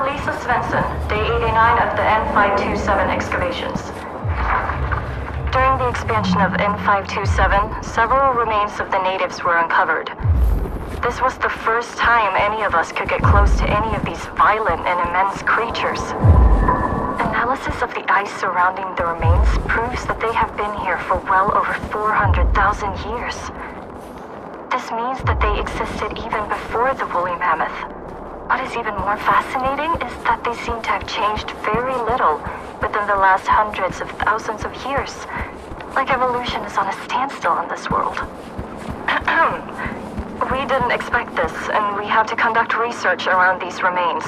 Lisa Svensson, day 89 of the N527 excavations. During the expansion of N527, several remains of the natives were uncovered. This was the first time any of us could get close to any of these violent and immense creatures. Analysis of the ice surrounding the remains proves that they have been here for well over 400,000 years. This means that they existed even before the woolly mammoth. What is even more fascinating is that they seem to have changed very little within the last hundreds of thousands of years. Like evolution is on a standstill in this world. We didn't expect this, and we have to conduct research around these remains.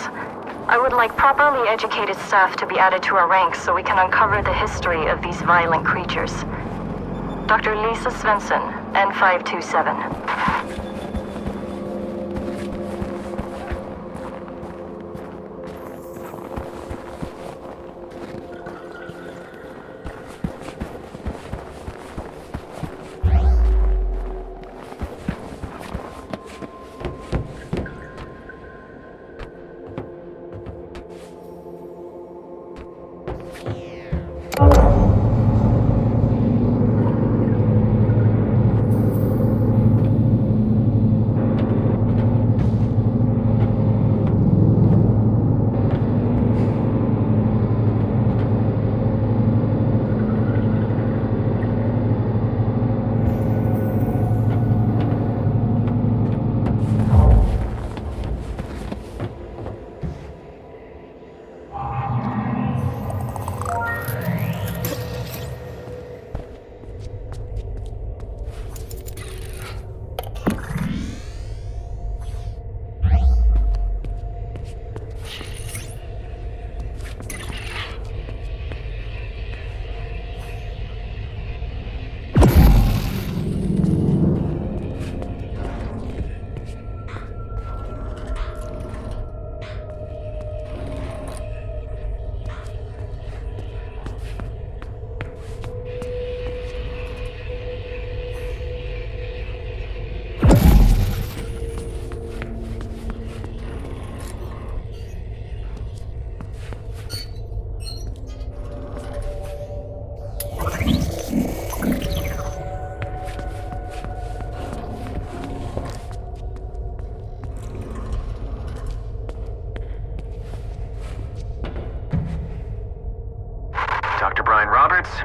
I would like properly educated staff to be added to our ranks so we can uncover the history of these violent creatures. Dr. Lisa Svensson, N527.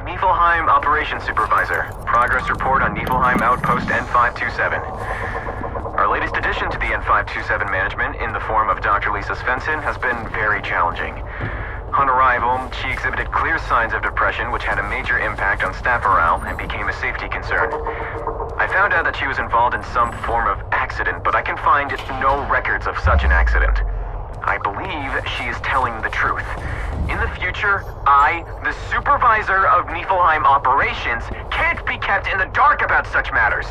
Niflheim Operations Supervisor. Progress report on Niflheim Outpost N527. Our latest addition to the N527 management, in the form of Dr. Lisa Svensson, has been very challenging. On arrival, she exhibited clear signs of depression, which had a major impact on staff morale and became a safety concern. I found out that she was involved in some form of accident, but I can find no records of such an accident. I believe she is telling the truth. In the future, I, the supervisor of Niflheim operations, can't be kept in the dark about such matters.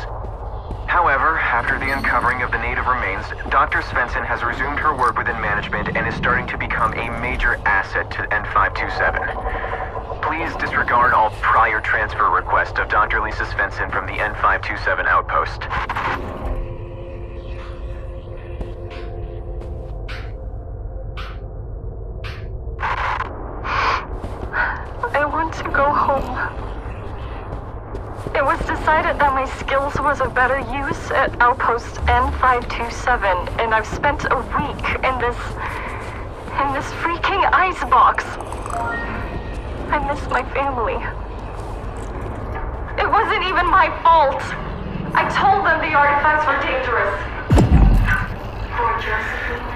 However, after the uncovering of the native remains, Dr. Svensson has resumed her work within management and is starting to become a major asset to N527. Please disregard all prior transfer requests of Dr. Lisa Svensson from the N527 outpost. I want to go home. It was decided that my skills was of better use at Outpost N527, and I've spent a week in this freaking icebox. I miss my family. It wasn't even my fault. I told them the artifacts were dangerous. Poor Josephine.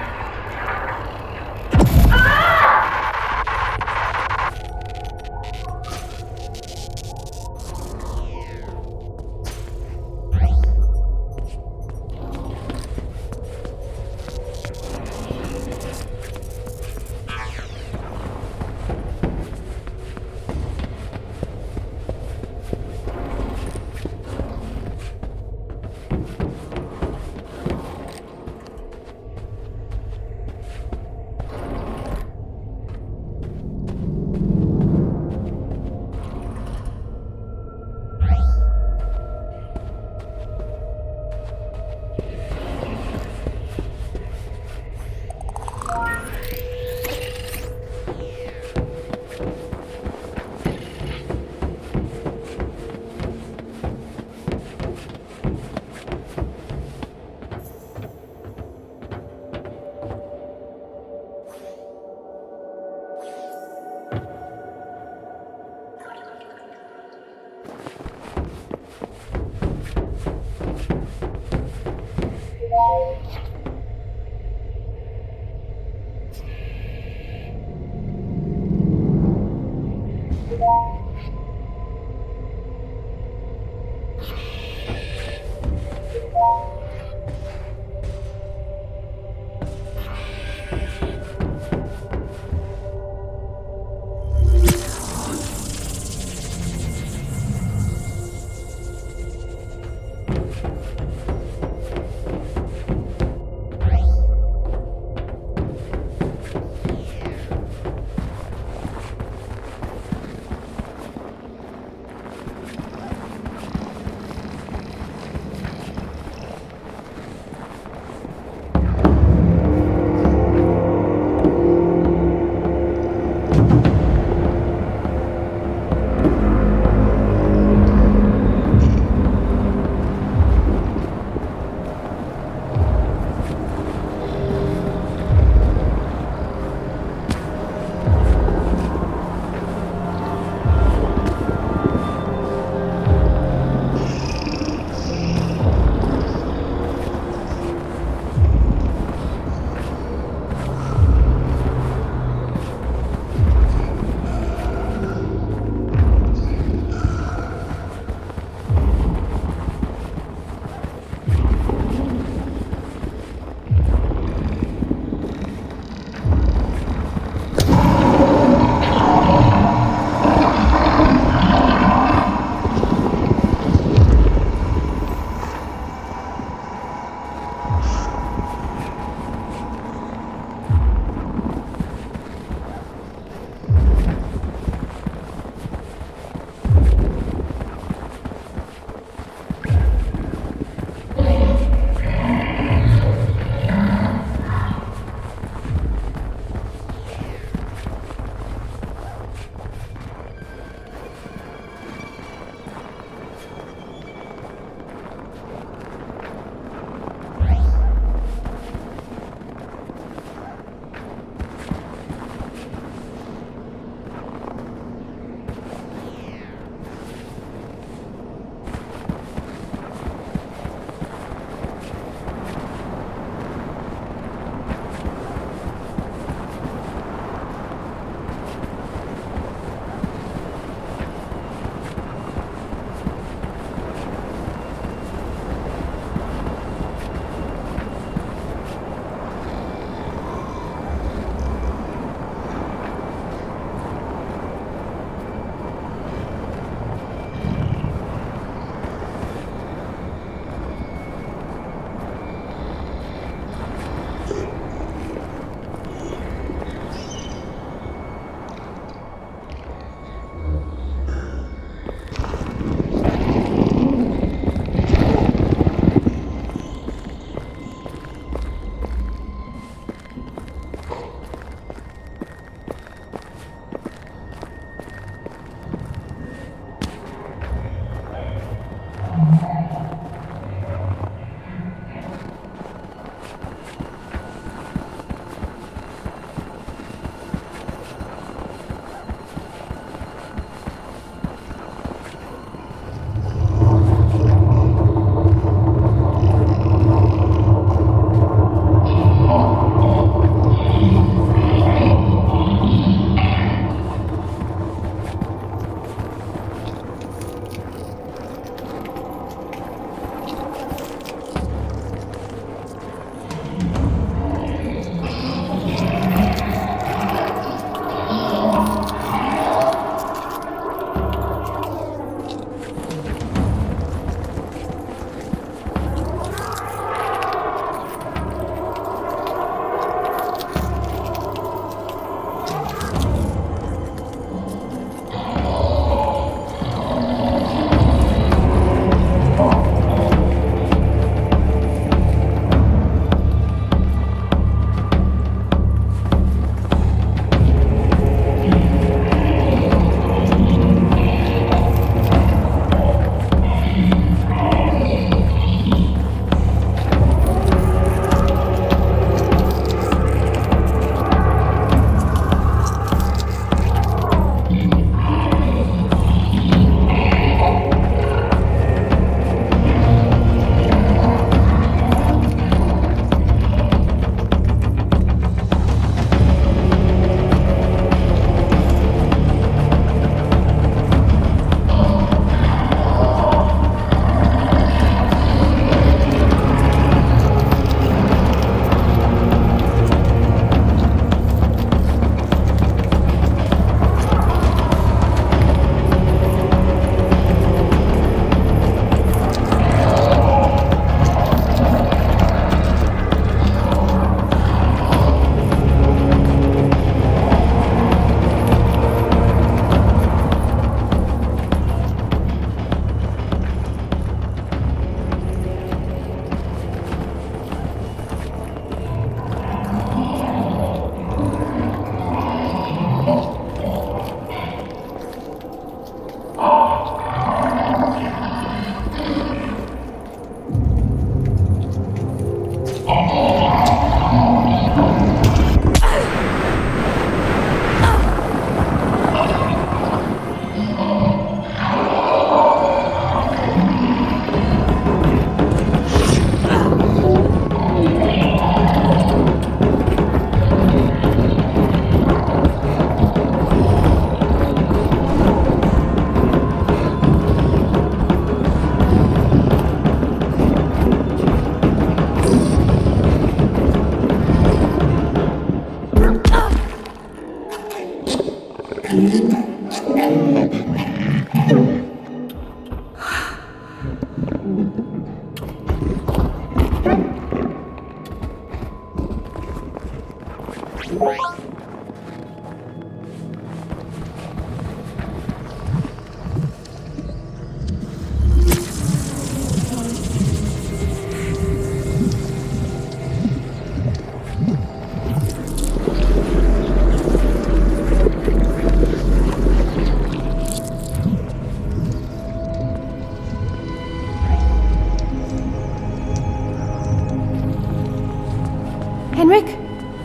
Henrik?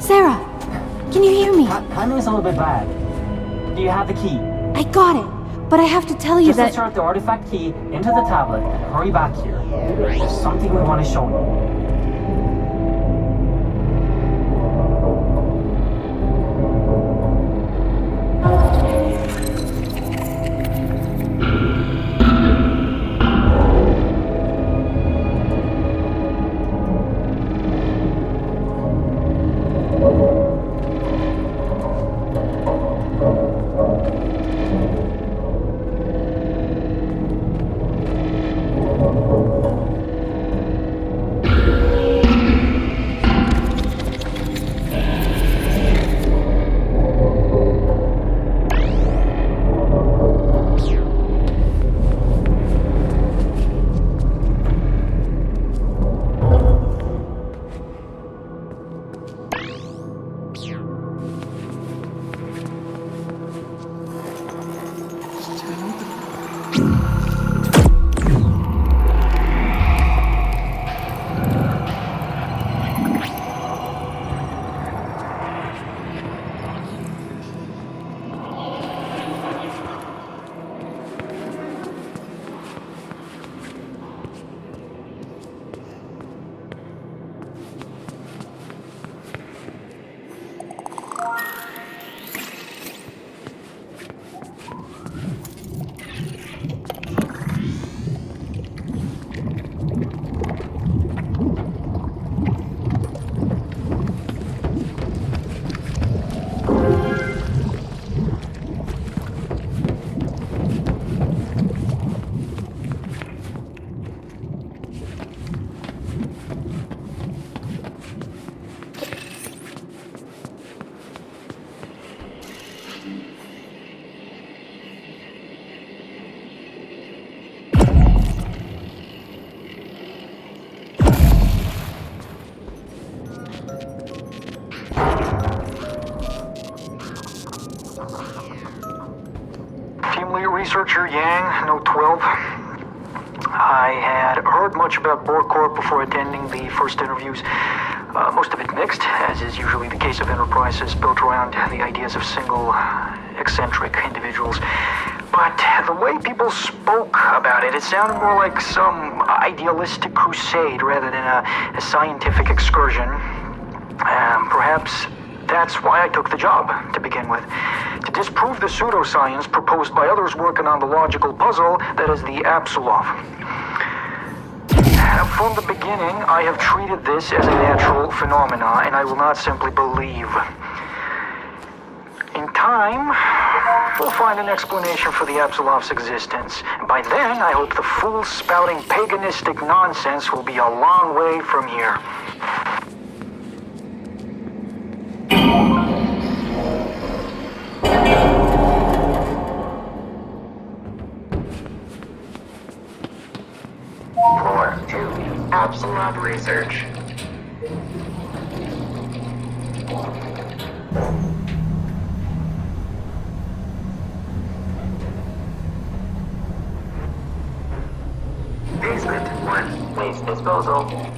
Sarah? Can you hear me? Timing's a little bit bad. Do you have the key? I got it, but I have to tell you Just that... insert the artifact key into the tablet and hurry back here. There's something we want to show you. Researcher Yang, Note 12. I had heard much about Borcorp before attending the first interviews. Most of it mixed, as is usually the case of enterprises built around the ideas of single, eccentric individuals. But the way people spoke about it, it sounded more like some idealistic crusade rather than a scientific excursion. Perhaps that's why I took the job, to begin with. To disprove the pseudoscience proposed by others working on the logical puzzle that is the Apsulov. From the beginning, I have treated this as a natural phenomena, and I will not simply believe. In time, we'll find an explanation for the Apsulov's existence. And by then, I hope the fool spouting paganistic nonsense will be a long way from here. Floor 2, Apsulov Research. Basement 1, waste disposal.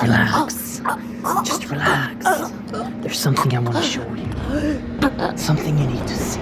Relax. Just relax. There's something I want to show you. Something you need to see.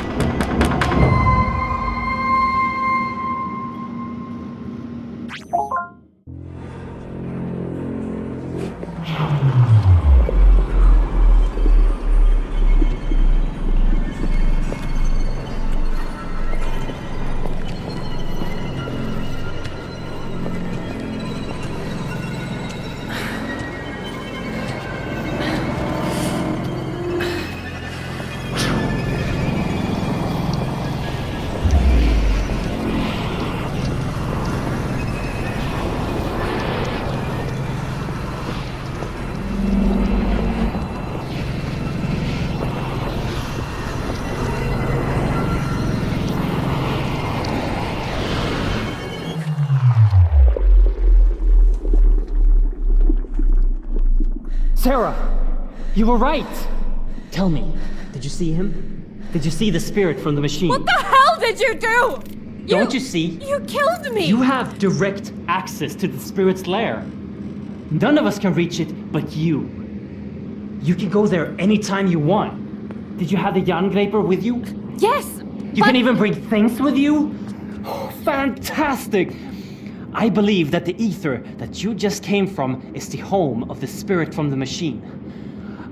Sarah, you were right. Tell me, did you see him? Did you see the spirit from the machine? What the hell did you do? Don't you see? You killed me! You have direct access to the spirit's lair. None of us can reach it but you. You can go there anytime you want. Did you have the Jarngreipr with you? Yes! You can even bring things with you? Oh, fantastic! I believe that the ether that you just came from is the home of the spirit from the machine.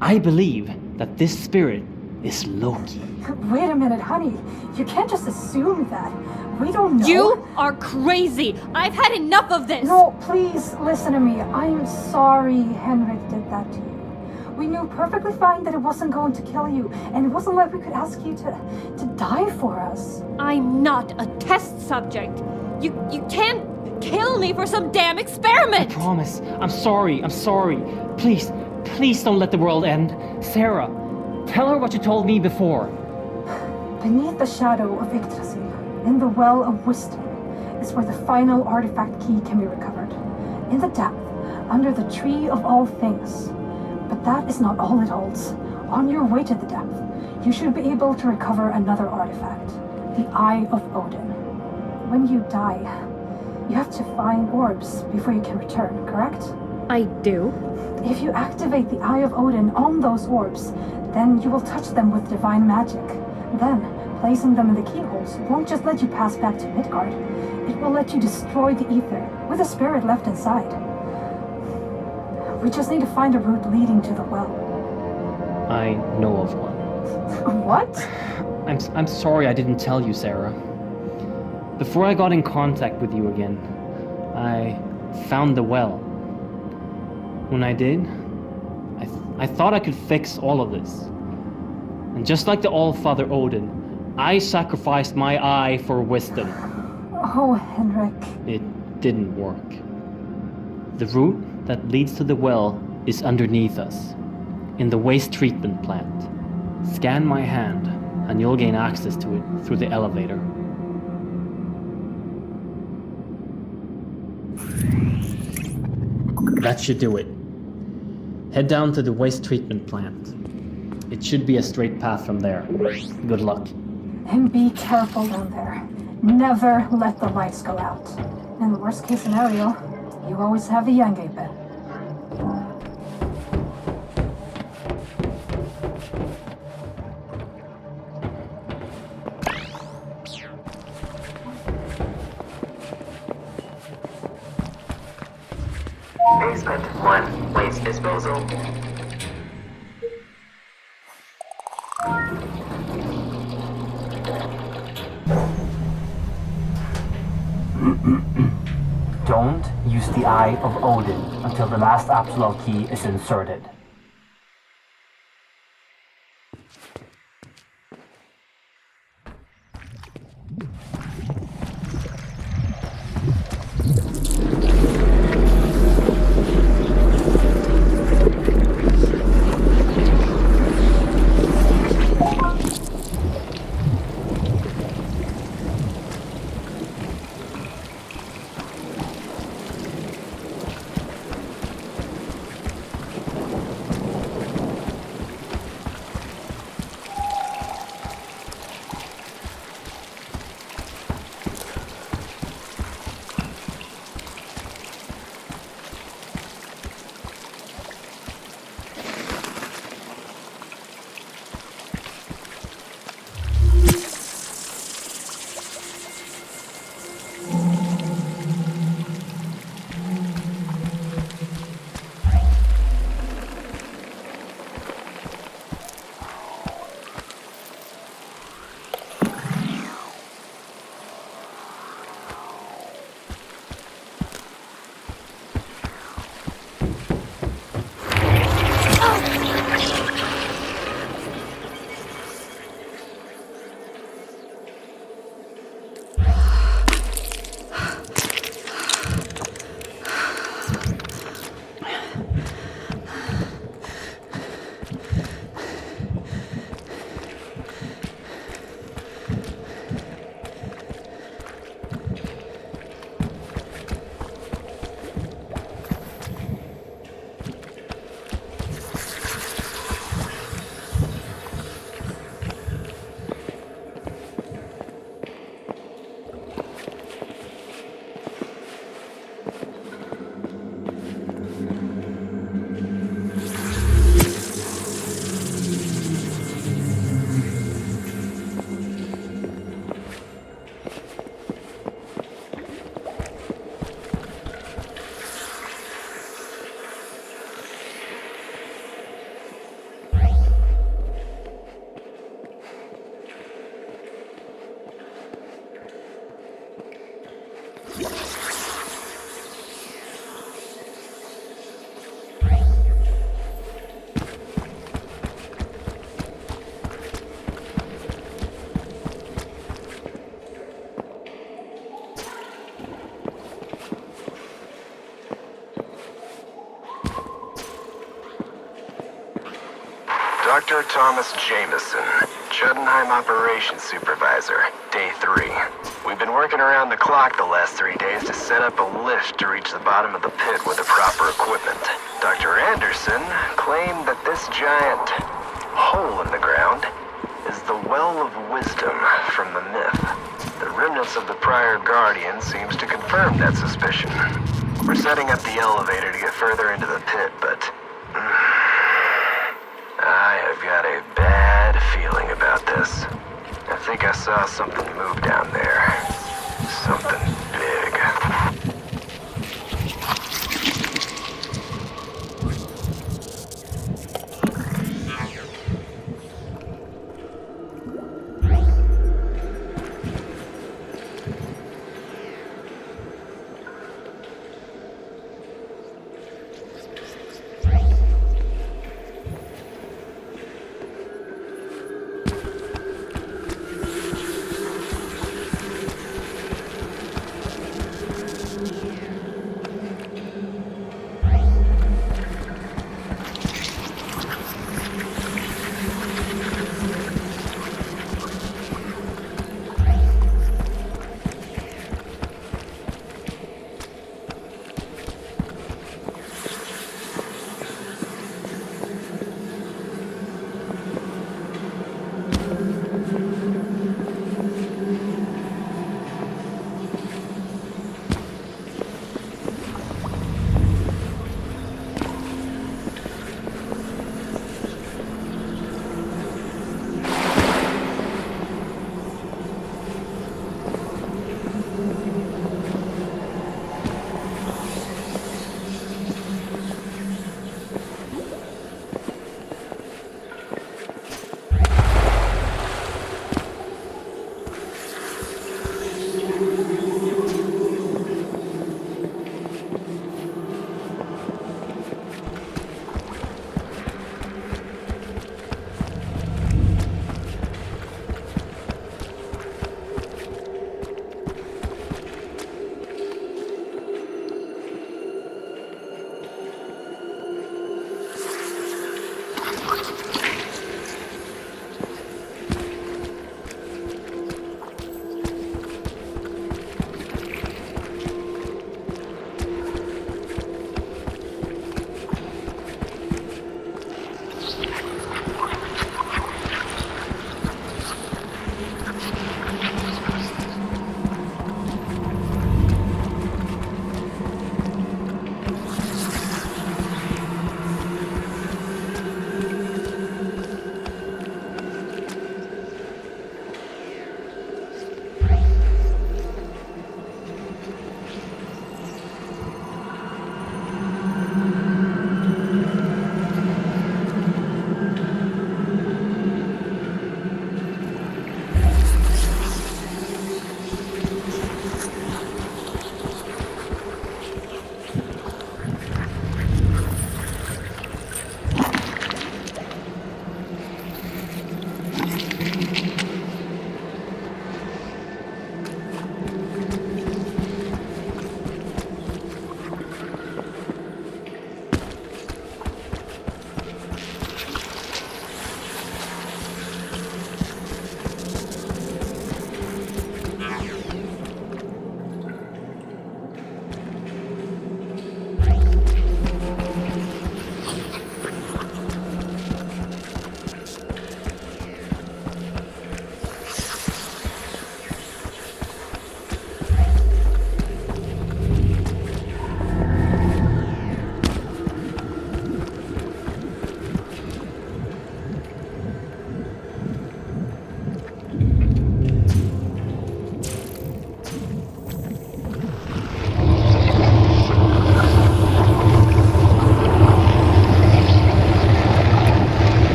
I believe that this spirit is Loki. Wait a minute, honey. You can't just assume that. We don't know. You are crazy! I've had enough of this! No, please, listen to me. I'm sorry Henrik did that to you. We knew perfectly fine that it wasn't going to kill you, and it wasn't like we could ask you to die for us. I'm not a test subject. You can't kill me for some damn experiment! I promise. I'm sorry. Please don't let the world end. Sarah, tell her what you told me before. Beneath the shadow of Yggdrasil, in the Well of Wisdom, is where the final artifact key can be recovered. In the depth, under the Tree of All Things. But that is not all it holds. On your way to the depth, you should be able to recover another artifact, the Eye of Odin. When you die, you have to find orbs before you can return, correct? I do. If you activate the Eye of Odin on those orbs, then you will touch them with divine magic. Then, placing them in the keyholes won't just let you pass back to Midgard. It will let you destroy the ether with the spirit left inside. We just need to find a route leading to the well. I know of one. What? I'm sorry I didn't tell you, Sarah. Before I got in contact with you again, I found the well. When I did, I thought I could fix all of this. And just like the All-Father Odin, I sacrificed my eye for wisdom. Oh, Henrik. It didn't work. The route that leads to the well is underneath us, in the waste treatment plant. Scan my hand, and you'll gain access to it through the elevator. That should do it. Head down to the waste treatment plant. It should be a straight path from there. Good luck. And be careful down there. Never let the lights go out. In the worst case scenario, you always have the Jarngreipr. Basement 1, waste disposal. Don't use the Eye of Odin until the last Apsulov key is inserted. Dr. Thomas Jameson, Jotunheim Operations Supervisor, Day 3. We've been working around the clock the last 3 days to set up a lift to reach the bottom of the pit with the proper equipment. Dr. Anderson claimed that this giant hole in the ground is the well of wisdom from the myth. The remnants of the prior Guardian seems to confirm that suspicion. We're setting up the elevator to get further into the pit, but I have got a bad feeling about this. I think I saw something move down there. Something big.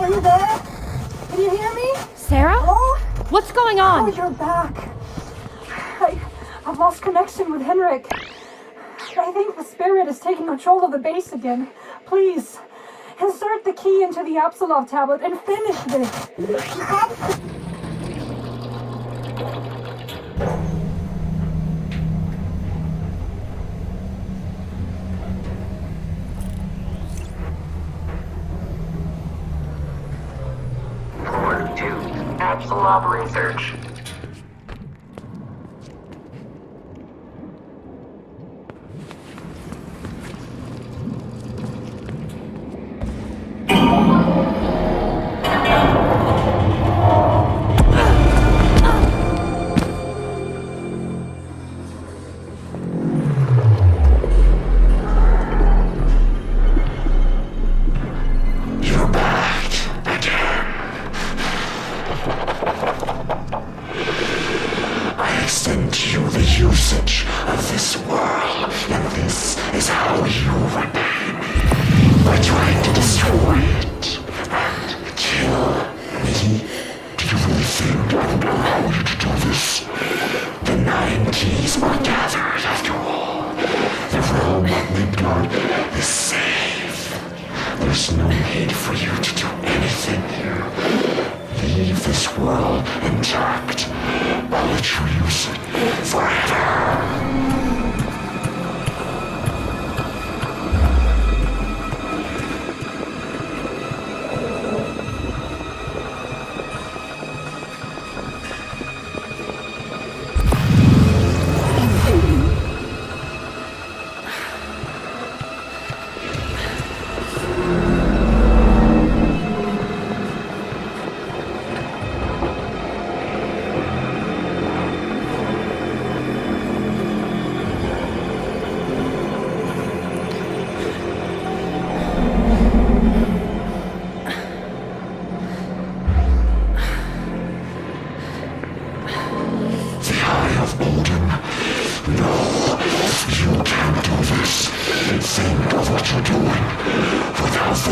Are you there? Can you hear me? Sarah? Hello? What's going Oh, on? you're back. I've lost connection with Henrik. I think the spirit is taking control of the base again. Please, insert the key into the Apsulov tablet and finish this. Order 2, Apsulov research.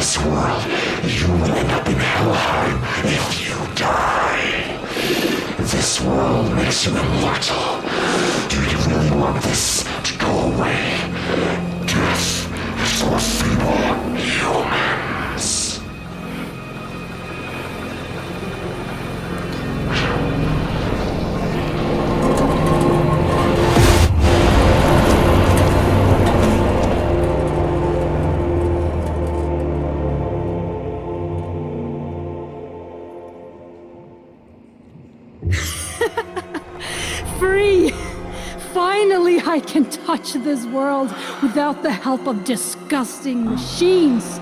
this world, you will end up in Helheim if you die. This world makes you immortal. Do you really want this to go away? Death is for feeble humans. Free! Finally, I can touch this world without the help of disgusting machines.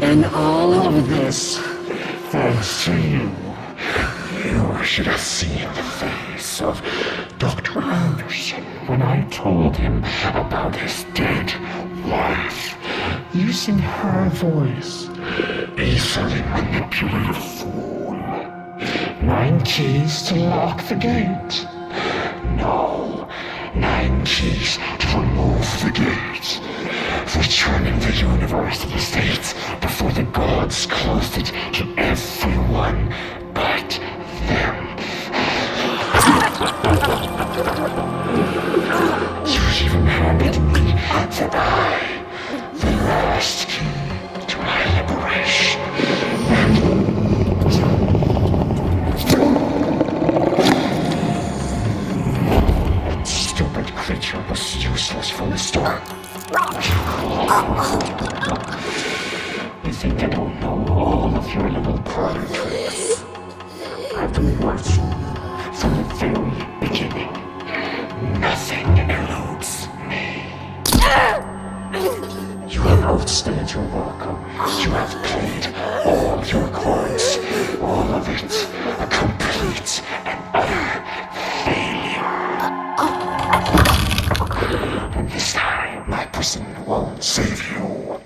And all of this, thanks to you. You should have seen the face of Dr. Anderson when I told him about his dead wife. Using her voice, easily manipulated fool. 9 keys to lock the gate. No, 9 keys to remove the gate. Returning the universe to the states before the gods closed it to everyone but them. You even handed me the last key to my liberation. That stupid creature was useless from the start. You think I don't know all of your little party tricks? I've been watching from the very beginning. Nothing eludes me. You have outstayed your welcome. You have played all your cards. All of it a complete and utter failure. And this time, my prison won't save you.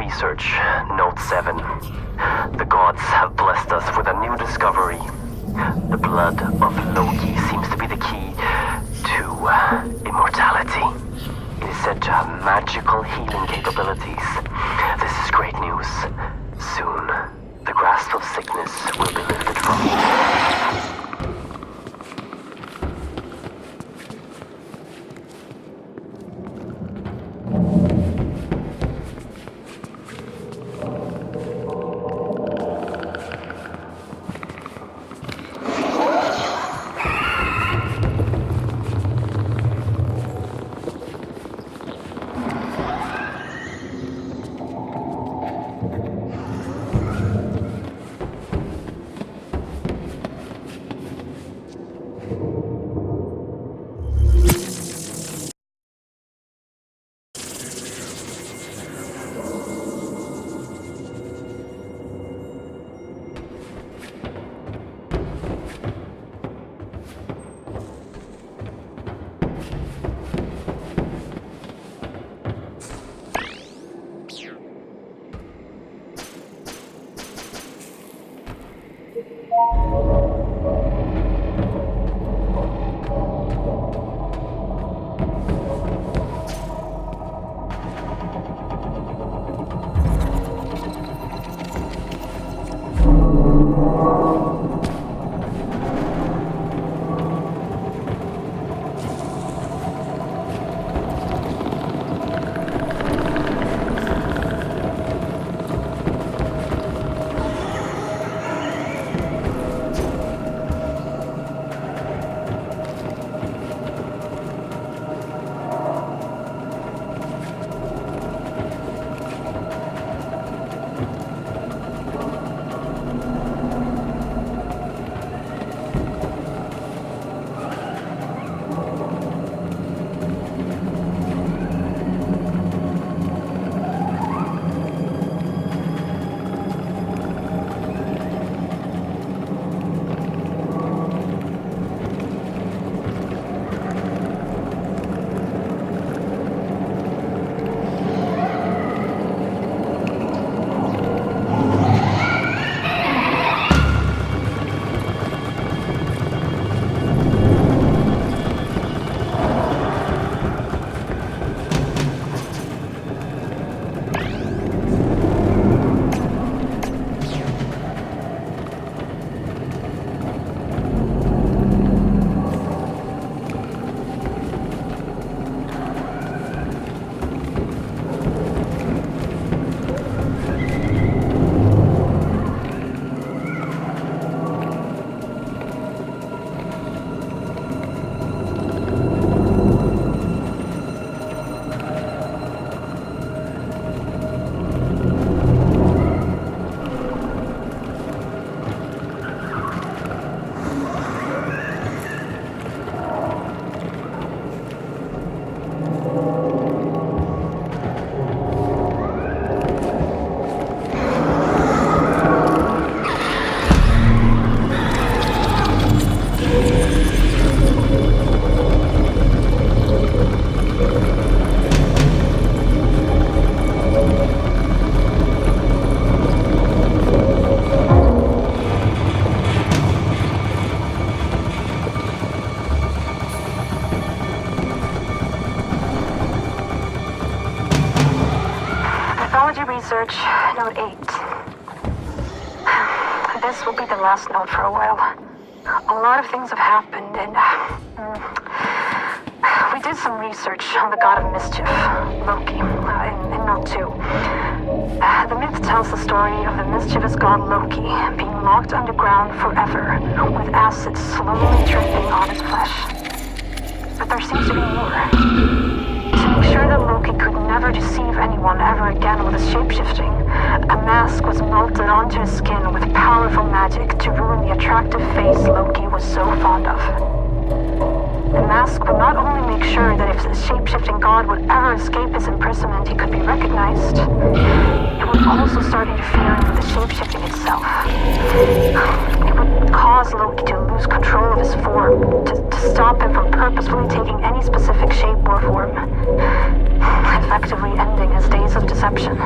research, Note 7. The gods have blessed us with a new discovery. The blood of Loki seems to be the key to immortality. It is said to have magical healing capabilities. This is great news. Soon, the grasp of sickness will be lifted from you. Mythology research, note 8. This will be the last note for a while. A lot of things have happened, and we did some research on the god of mischief, Loki, in note 2. The myth tells the story of the mischievous god Loki being locked underground forever, with acid slowly dripping on his flesh. But there seems to be more. To make sure that Loki could never deceive anyone ever again with his shapeshifting, a mask was melted onto his skin with powerful magic to ruin the attractive face Loki was so fond of. The mask would not only make sure that if the shapeshifting god would ever escape his imprisonment, he could be recognized, it would also start interfering with the shapeshifting itself. It would cause Loki to lose control of his form, to stop him from purposefully taking any specific shape or form, effectively ending his days of deception.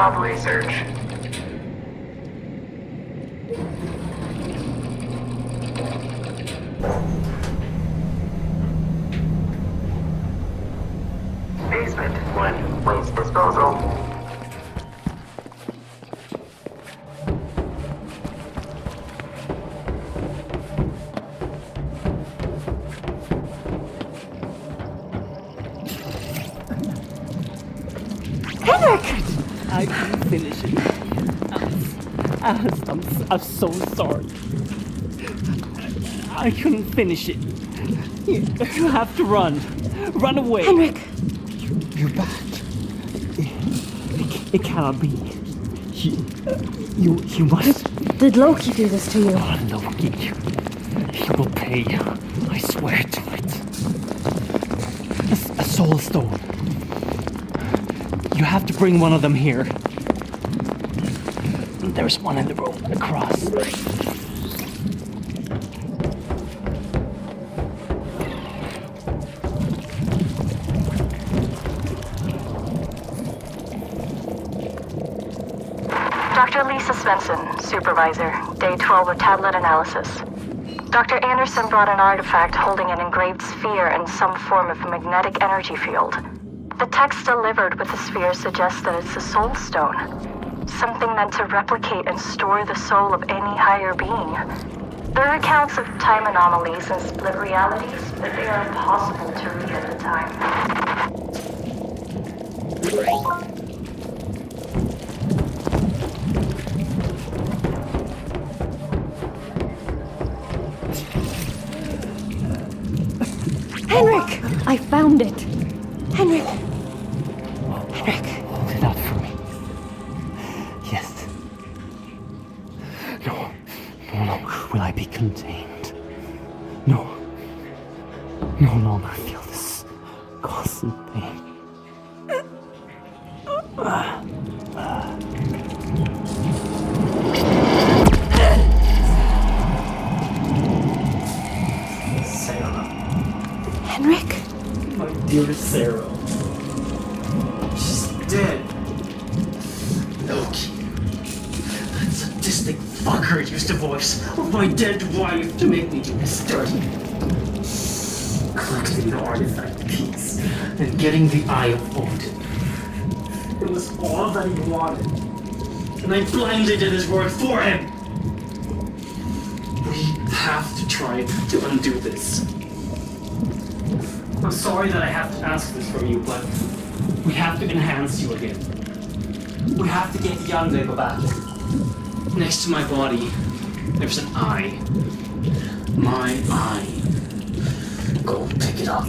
Apsulov research. Basement 1, waste disposal. I couldn't finish it. Alice, I'm so sorry. I couldn't finish it. You have to run. Run away. Henrik! You're back. It cannot be. You must. Did Loki do this to you? Oh, Loki. He will pay. I swear to it. A soul stone. You have to bring one of them here. There's one in the road across. Dr. Lisa Svensson, supervisor, day 12 of tablet analysis. Dr. Anderson brought an artifact holding an engraved sphere and some form of magnetic energy field. The text delivered with the sphere suggests that it's a soul stone, something meant to replicate and store the soul of any higher being. There are accounts of time anomalies and split realities, but they are impossible to read at the time. Henrik! I found it! Henrik! Henrik! Hold it out for me. Yes. No longer will I be contained. No longer feel this constant pain. Sarah. Henrik? My dearest Sarah. She's dead. Loki. That sadistic fucker used the voice of my dead wife to make me do this dirty. Collecting the artifact piece and getting the Eye of Odin. It was all that he wanted. And I blindly did his work for him. We have to try to undo this. I'm sorry that I have to ask this from you, but we have to enhance you again. We have to get Jarngreipr back. Next to my body, there's an eye. My eye. Go pick it up.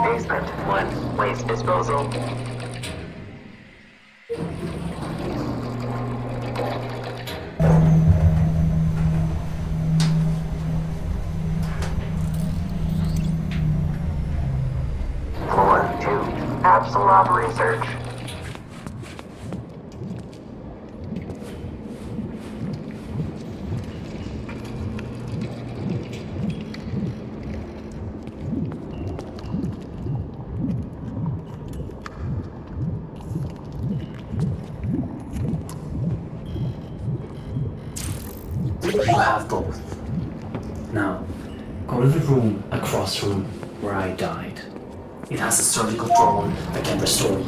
Basement 1, waste disposal. Floor 2, Apsulov research. You have both. Now, go to the room across from where I died. It has a surgical drone that can restore you.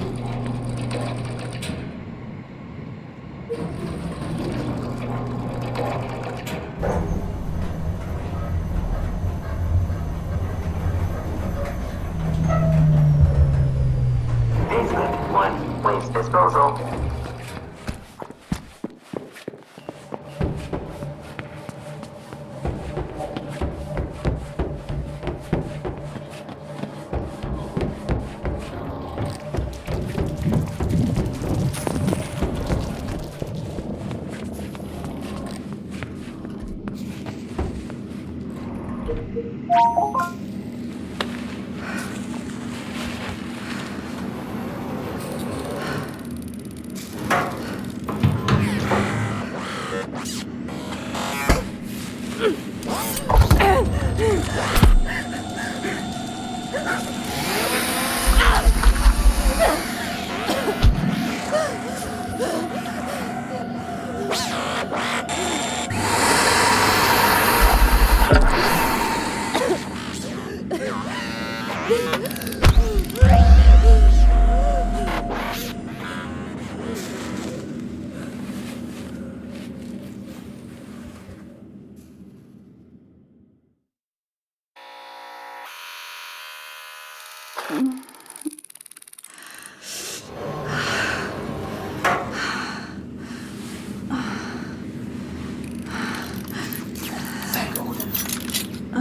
Basement 1, waste disposal.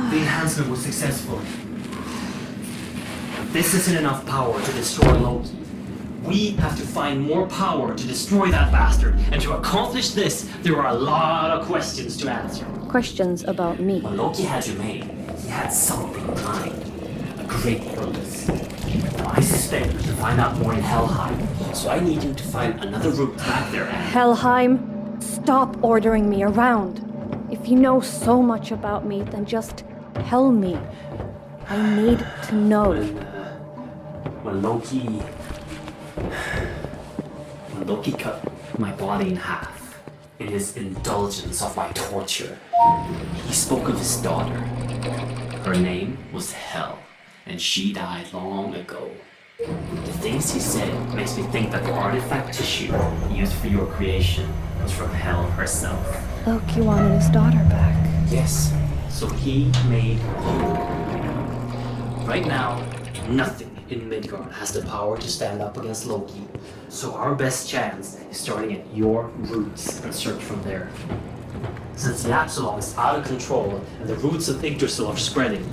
The enhancement was successful. But this isn't enough power to destroy Loki. We have to find more power to destroy that bastard. And to accomplish this, there are a lot of questions to answer. Questions about me. When Loki had you made, he had something in mind. A great purpose. Now, I suspect we can find out more in Helheim. So I need you to find another route back there and... Helheim, stop ordering me around. If you know so much about me, then just tell me. I need to know. When Loki cut my body in half, in his indulgence of my torture, he spoke of his daughter. Her name was Hel, and she died long ago. The things he said makes me think that the artifact tissue used for your creation was from Hel herself. Loki wanted his daughter back. Yes, so he made you. Right now, nothing in Midgard has the power to stand up against Loki, so our best chance is starting at your roots and search from there. Since the Apsulov is out of control and the roots of Yggdrasil are spreading,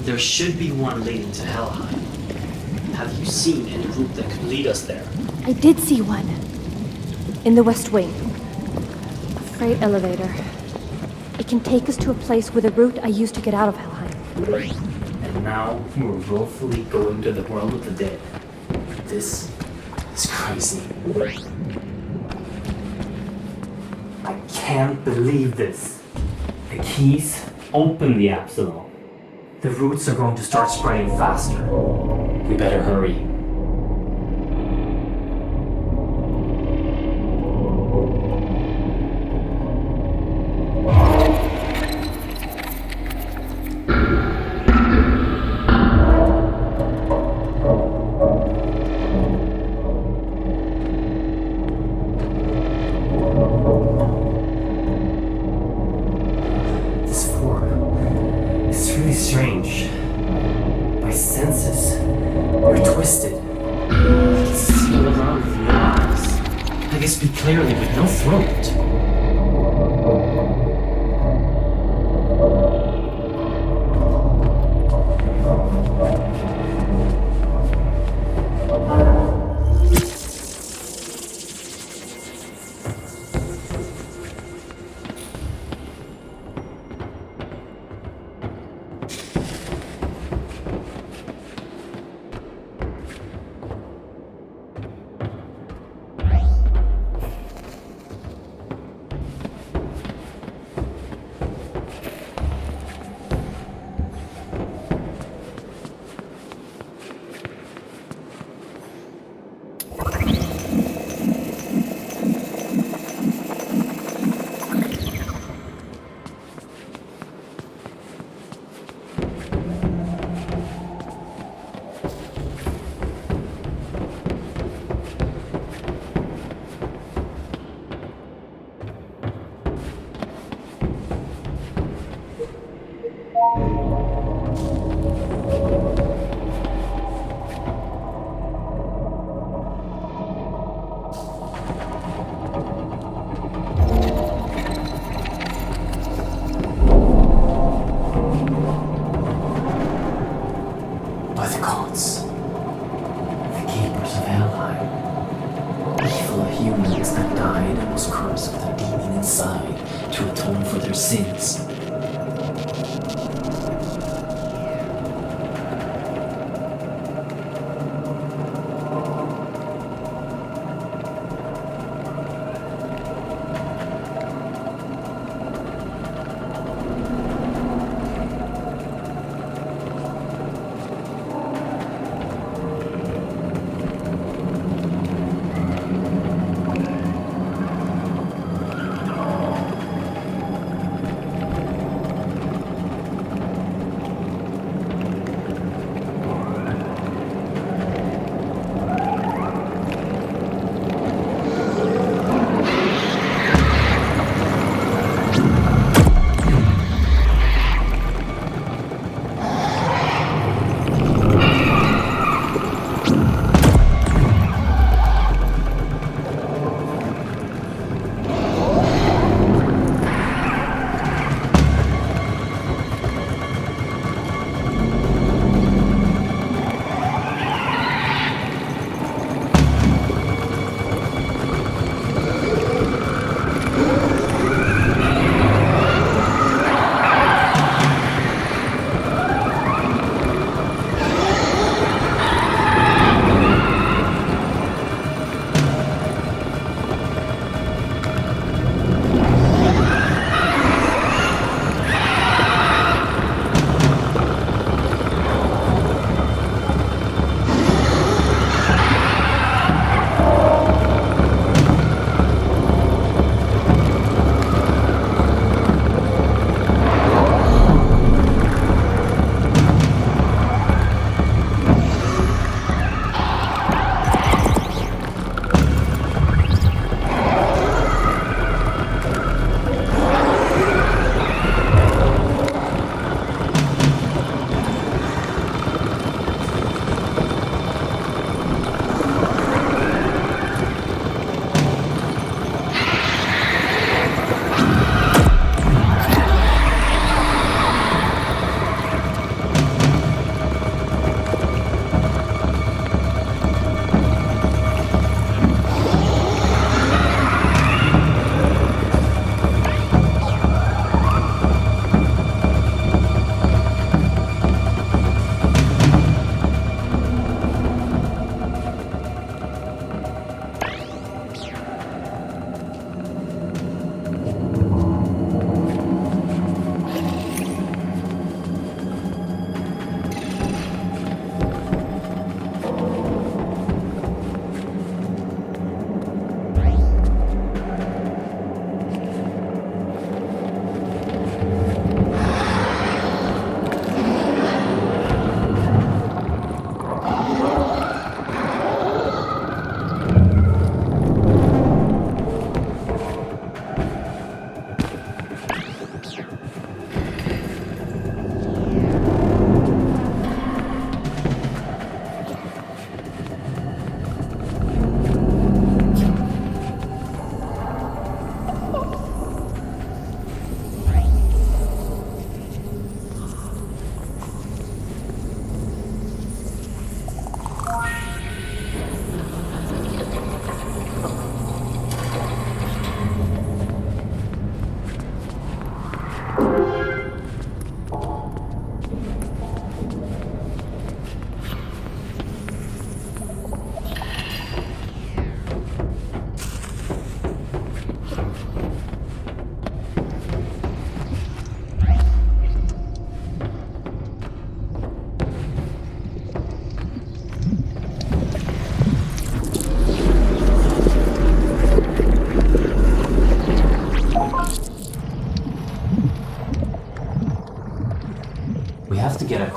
there should be one leading to Helheim. Have you seen any route that could lead us there? I did see one. In the West Wing. A freight elevator. It can take us to a place with a route I used to get out of Helheim. And now we're willfully going to the world of the dead. This is crazy. I can't believe this. The keys open the Apsulov. The roots are going to start spreading faster. We better hurry. Strange. My senses are twisted. I can see all around with no eyes. I can speak clearly with no throat. By the gods, the keepers of Helheim, evil humans that died and was cursed with a demon inside to atone for their sins.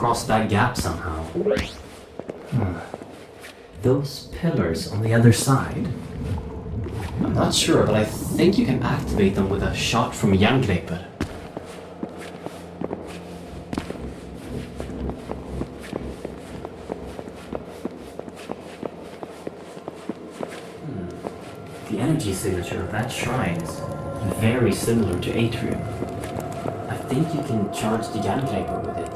across that gap somehow. Those pillars on the other side? I'm not sure, but I think you can activate them with a shot from Jarngreipr. energy signature of that shrine is very similar to Atrium. I think you can charge the Jarngreipr with it.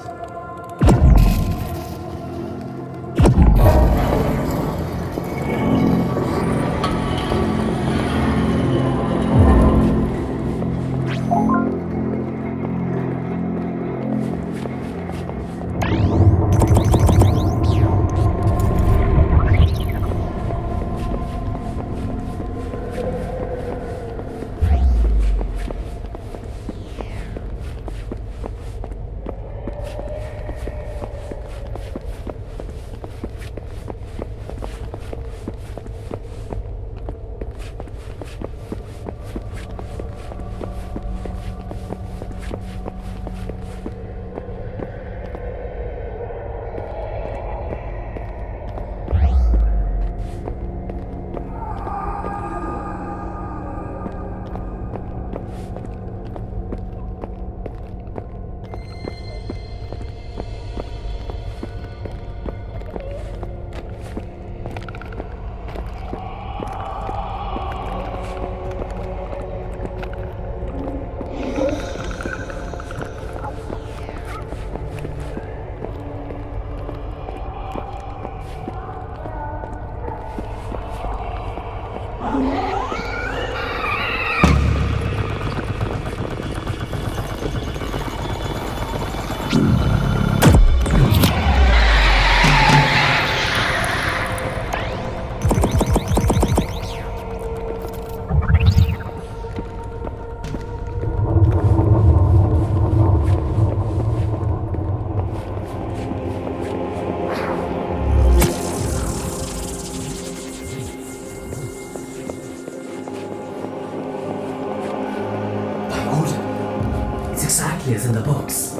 Exactly as in the books.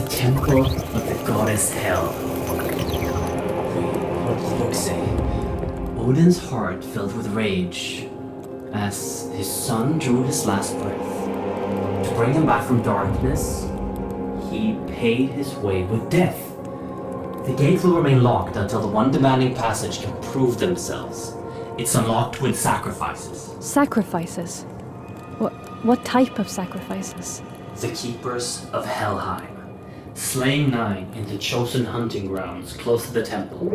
The temple of the goddess Hel. What does the book say? Odin's heart filled with rage as his son drew his last breath. To bring him back from darkness, he paid his way with death. The gate will remain locked until the one demanding passage can prove themselves. It's unlocked with sacrifices. Sacrifices? What type of sacrifices? The keepers of Helheim, slaying 9 in the chosen hunting grounds close to the temple.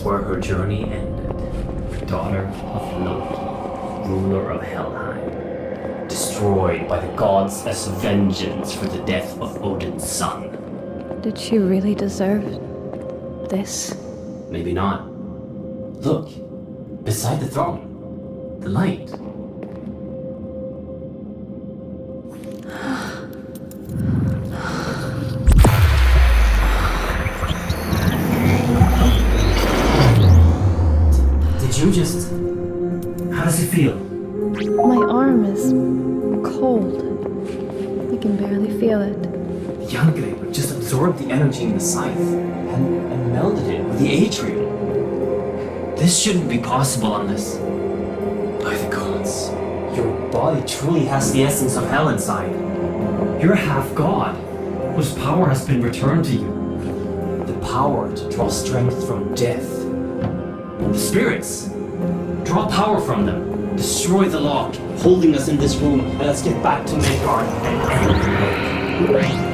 where her journey ended. Daughter of Loki, ruler of Helheim, destroyed by the gods as vengeance for the death of Odin's son. Did she really deserve this? Maybe not. Look, beside the throne, the light. Did you just... How does it feel? My arm is cold. I can barely feel it. Jarngreipr just absorbed the energy in the scythe and melded it with the atrium. This shouldn't be possible unless... By the gods, your body truly has the essence of hell inside. You're half god, whose power has been returned to you. The power to draw strength from death. The spirits, draw power from them. Destroy the lock, holding us in this room, and let's get back to Midgard and end the work.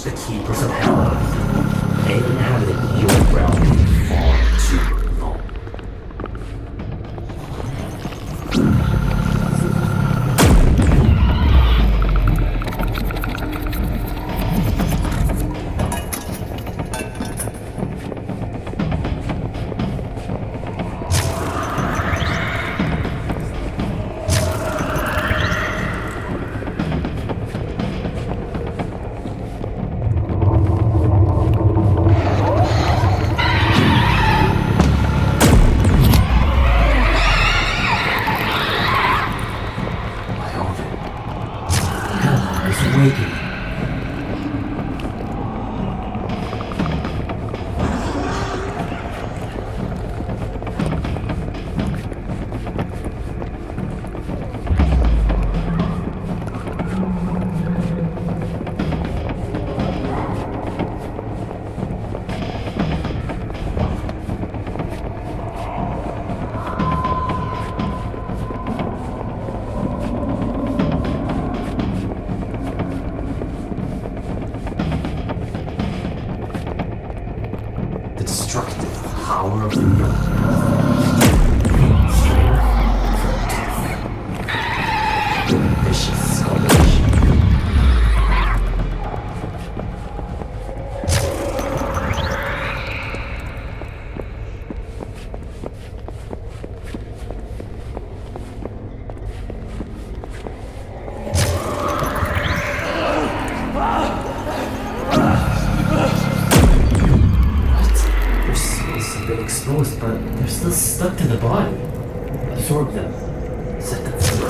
The keepers of Helheim. They inhabited your realm far too long. Power of the North. Vicious combination. Exposed, but they're still stuck to the body. Absorb them. Set them free.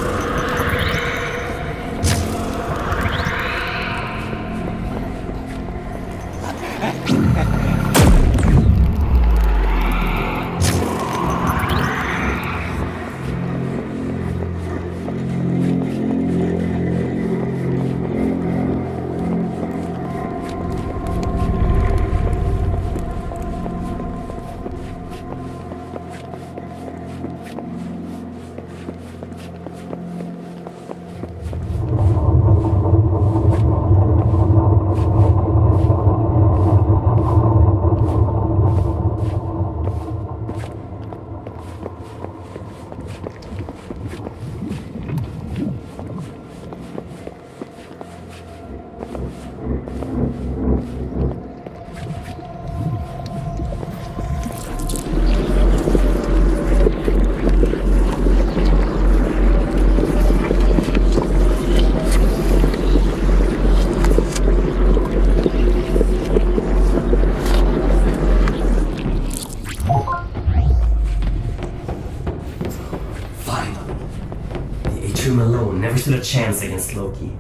Alone never stood a chance against Loki,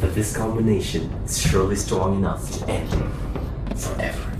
but this combination is surely strong enough to end him forever.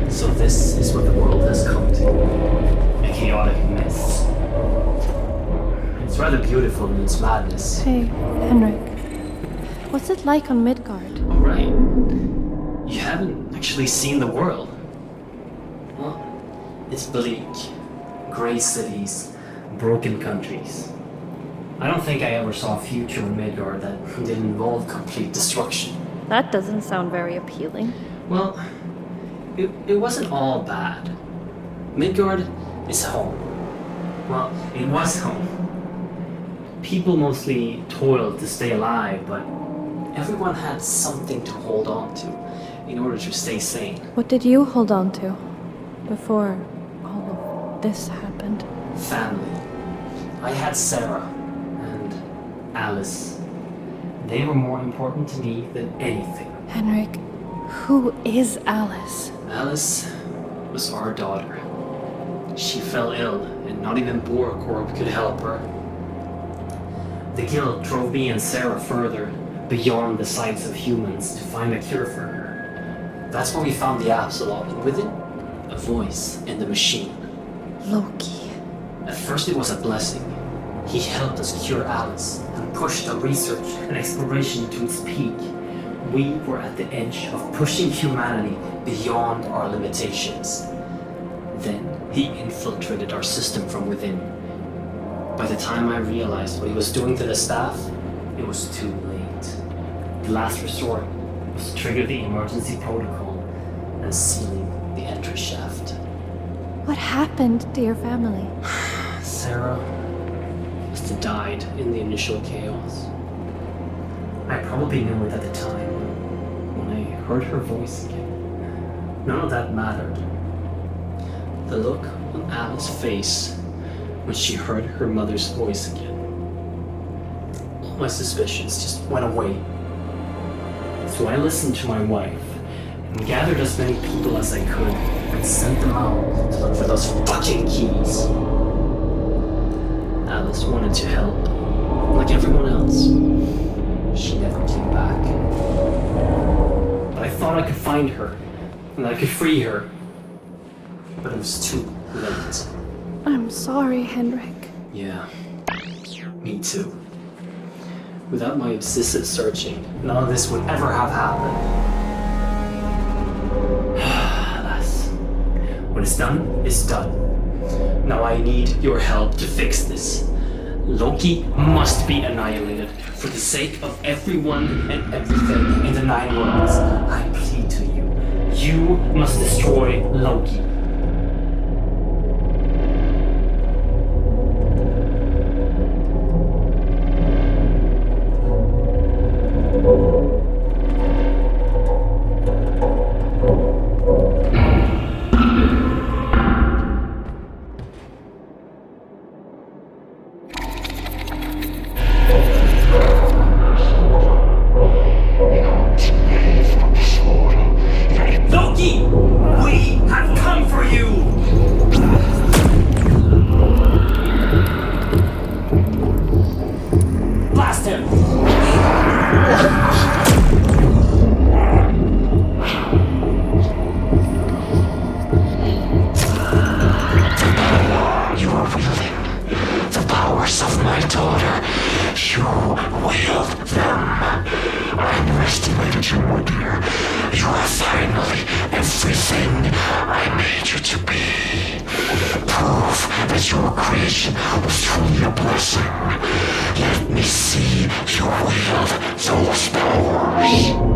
So this is what the world has come to. A chaotic mess. It's rather beautiful in its madness. Hey, Henrik. What's it like on Midgard? Right. You haven't actually seen the world. Well, it's bleak. Grey cities. Broken countries. I don't think I ever saw a future in Midgard that didn't involve complete destruction. That doesn't sound very appealing. Well, it wasn't all bad. Midgard is home. Well, it was home. People mostly toiled to stay alive, but everyone had something to hold on to in order to stay sane. What did you hold on to before all of this happened? Family. I had Sarah and Alice. They were more important to me than anything. Henrik, who is Alice? Alice was our daughter. She fell ill, and not even Borkorb could help her. The guild drove me and Sarah further, beyond the sights of humans, to find a cure for her. That's where we found the Apsulov, and with it, a voice in the machine. Loki. At first it was a blessing. He helped us cure Alice, and pushed our research and exploration to its peak. We were at the edge of pushing humanity beyond our limitations. Then he infiltrated our system from within. By the time I realized what he was doing to the staff, it was too late. The last resort was to trigger the emergency protocol and sealing the entry shaft. What happened to your family? Sarah must have died in the initial chaos. I probably knew it at the time, when I heard her voice again. None of that mattered. The look on Alice's face when she heard her mother's voice again. All my suspicions just went away. So I listened to my wife and gathered as many people as I could and sent them out to look for those fucking keys. Alice wanted to help, like everyone else. She never came back. But I thought I could find her, and I could free her. But it was too late. I'm sorry, Henrik. Yeah, me too. Without my obsessive searching, none of this would ever have happened. Alas, what is done is done. Now I need your help to fix this. Loki must be annihilated for the sake of everyone and everything in the 9 worlds. I plead to you. You must destroy Loki. Loki! We have come for you! Blast him! You are wielding the powers of my daughter. You wield them. I underestimated you, my dear. You are finally everything I made you to be. Proof that your creation was truly a blessing. Let me see you wield those powers.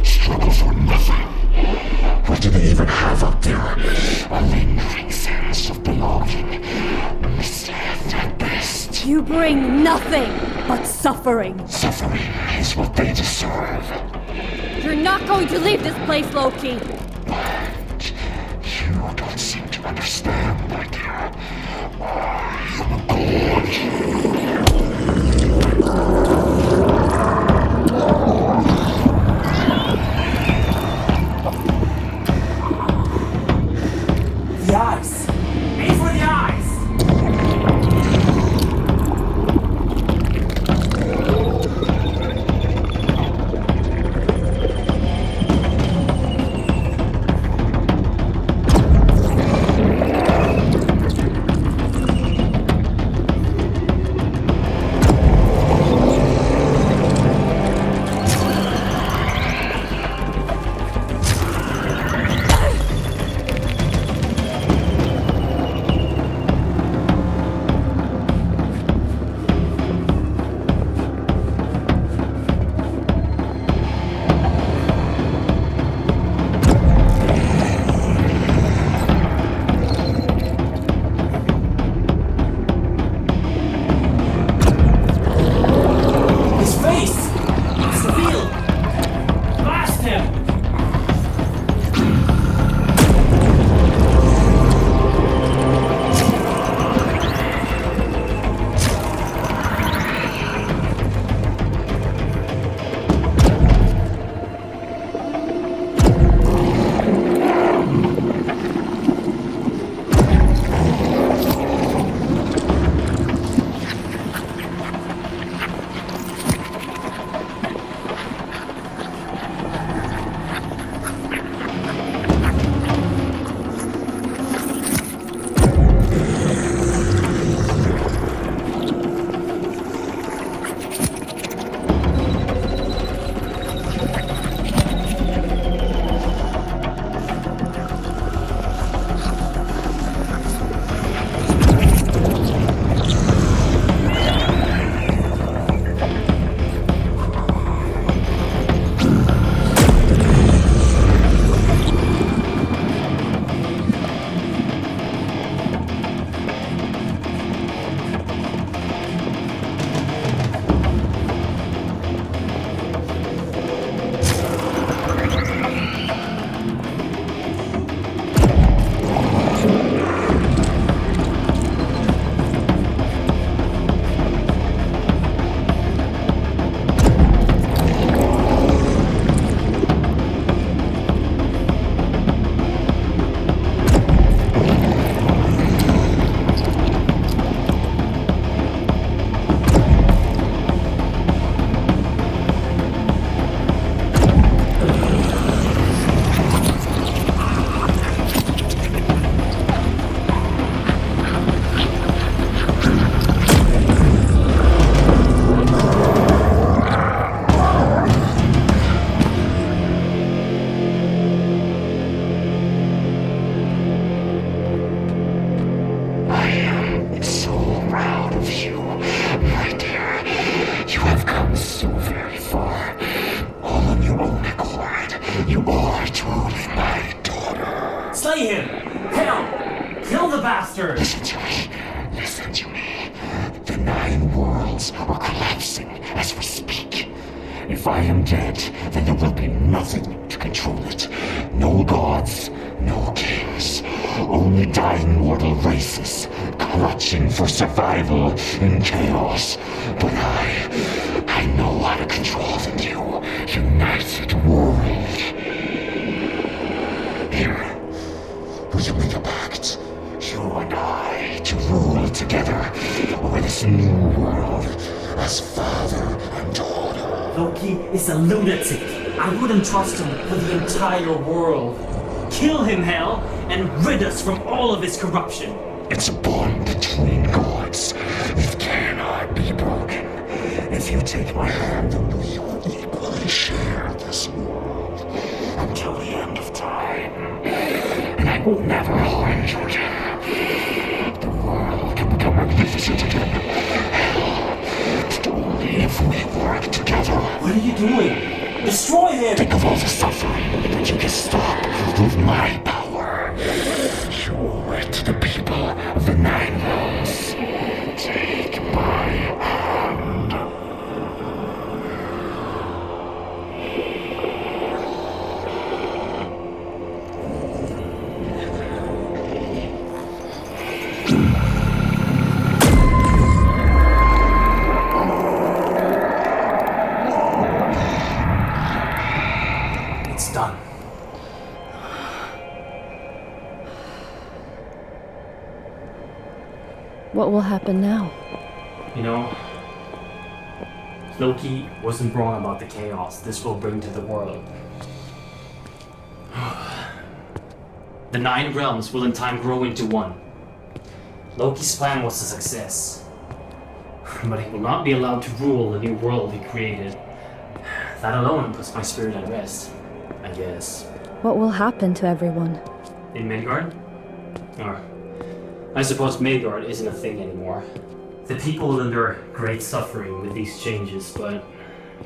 Struggle for nothing. What do they even have up there? A lingering sense of belonging. Misstand at best. You bring nothing but suffering. Suffering is what they deserve. You're not going to leave this place, Loki. But you don't seem to understand, my dear. I am a god. The eyes! Aim for the eyes! Slay him! Hell! Kill the bastard! Listen to me. Listen to me. The 9 worlds are collapsing as we speak. If I am dead, then there will be nothing to control it. No gods, no kings. Only dying mortal races, clutching for survival in chaos. But I know how to control the new, united world. Here, will you make a pact? You and I to rule together over this new world as father and daughter. Loki is a lunatic. I wouldn't trust him with the entire world. Kill him, Hel, and rid us from all of his corruption. It's a bond between gods. It cannot be broken. If you take my hand, then we will equally share this world until the end of time. And I I will never harm Georgia. The world can become magnificent again. Only if we work together. What are you doing? Destroy him! Think of all the suffering that you can stop with my power. Show it to the people of the Nine Realms. Take my hand. It's done. What will happen now? You know, Loki wasn't wrong about the chaos this will bring to the world. The Nine Realms will in time grow into one. Loki's plan was a success. But he will not be allowed to rule the new world he created. That alone puts my spirit at rest, I guess. What will happen to everyone? In Midgard? Or, I suppose Midgard isn't a thing anymore. The people will endure great suffering with these changes, but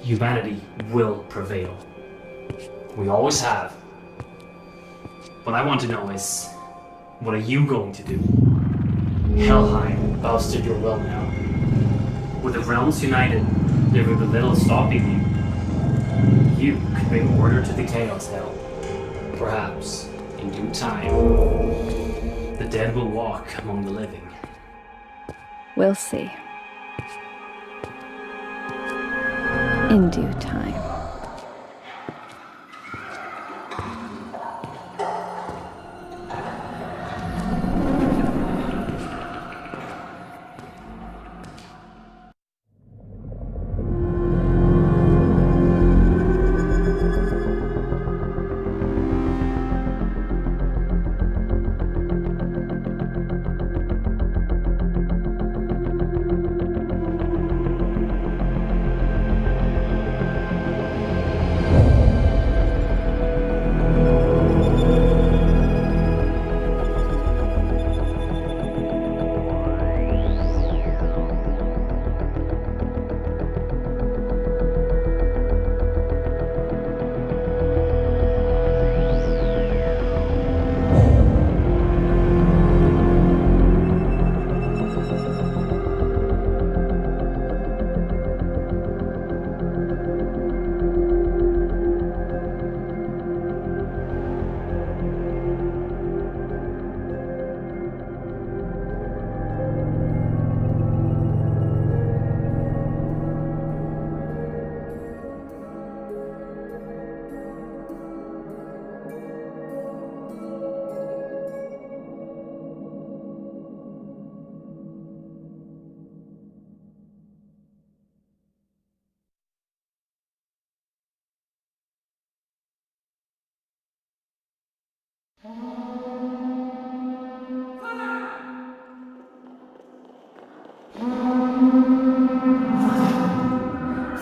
humanity will prevail. We always have. What I want to know is, what are you going to do? Helheim bows to your will now. With the realms united, there will be little stopping you. You could bring order to the chaos hell. Perhaps, in due time, the dead will walk among the living. We'll see. In due time.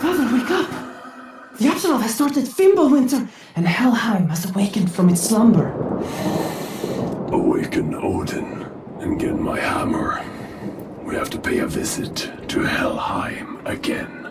Father, wake up! The Apsulov has started Fimbulwinter, and Helheim has awakened from its slumber. Awaken Odin and get my hammer. We have to pay a visit to Helheim again.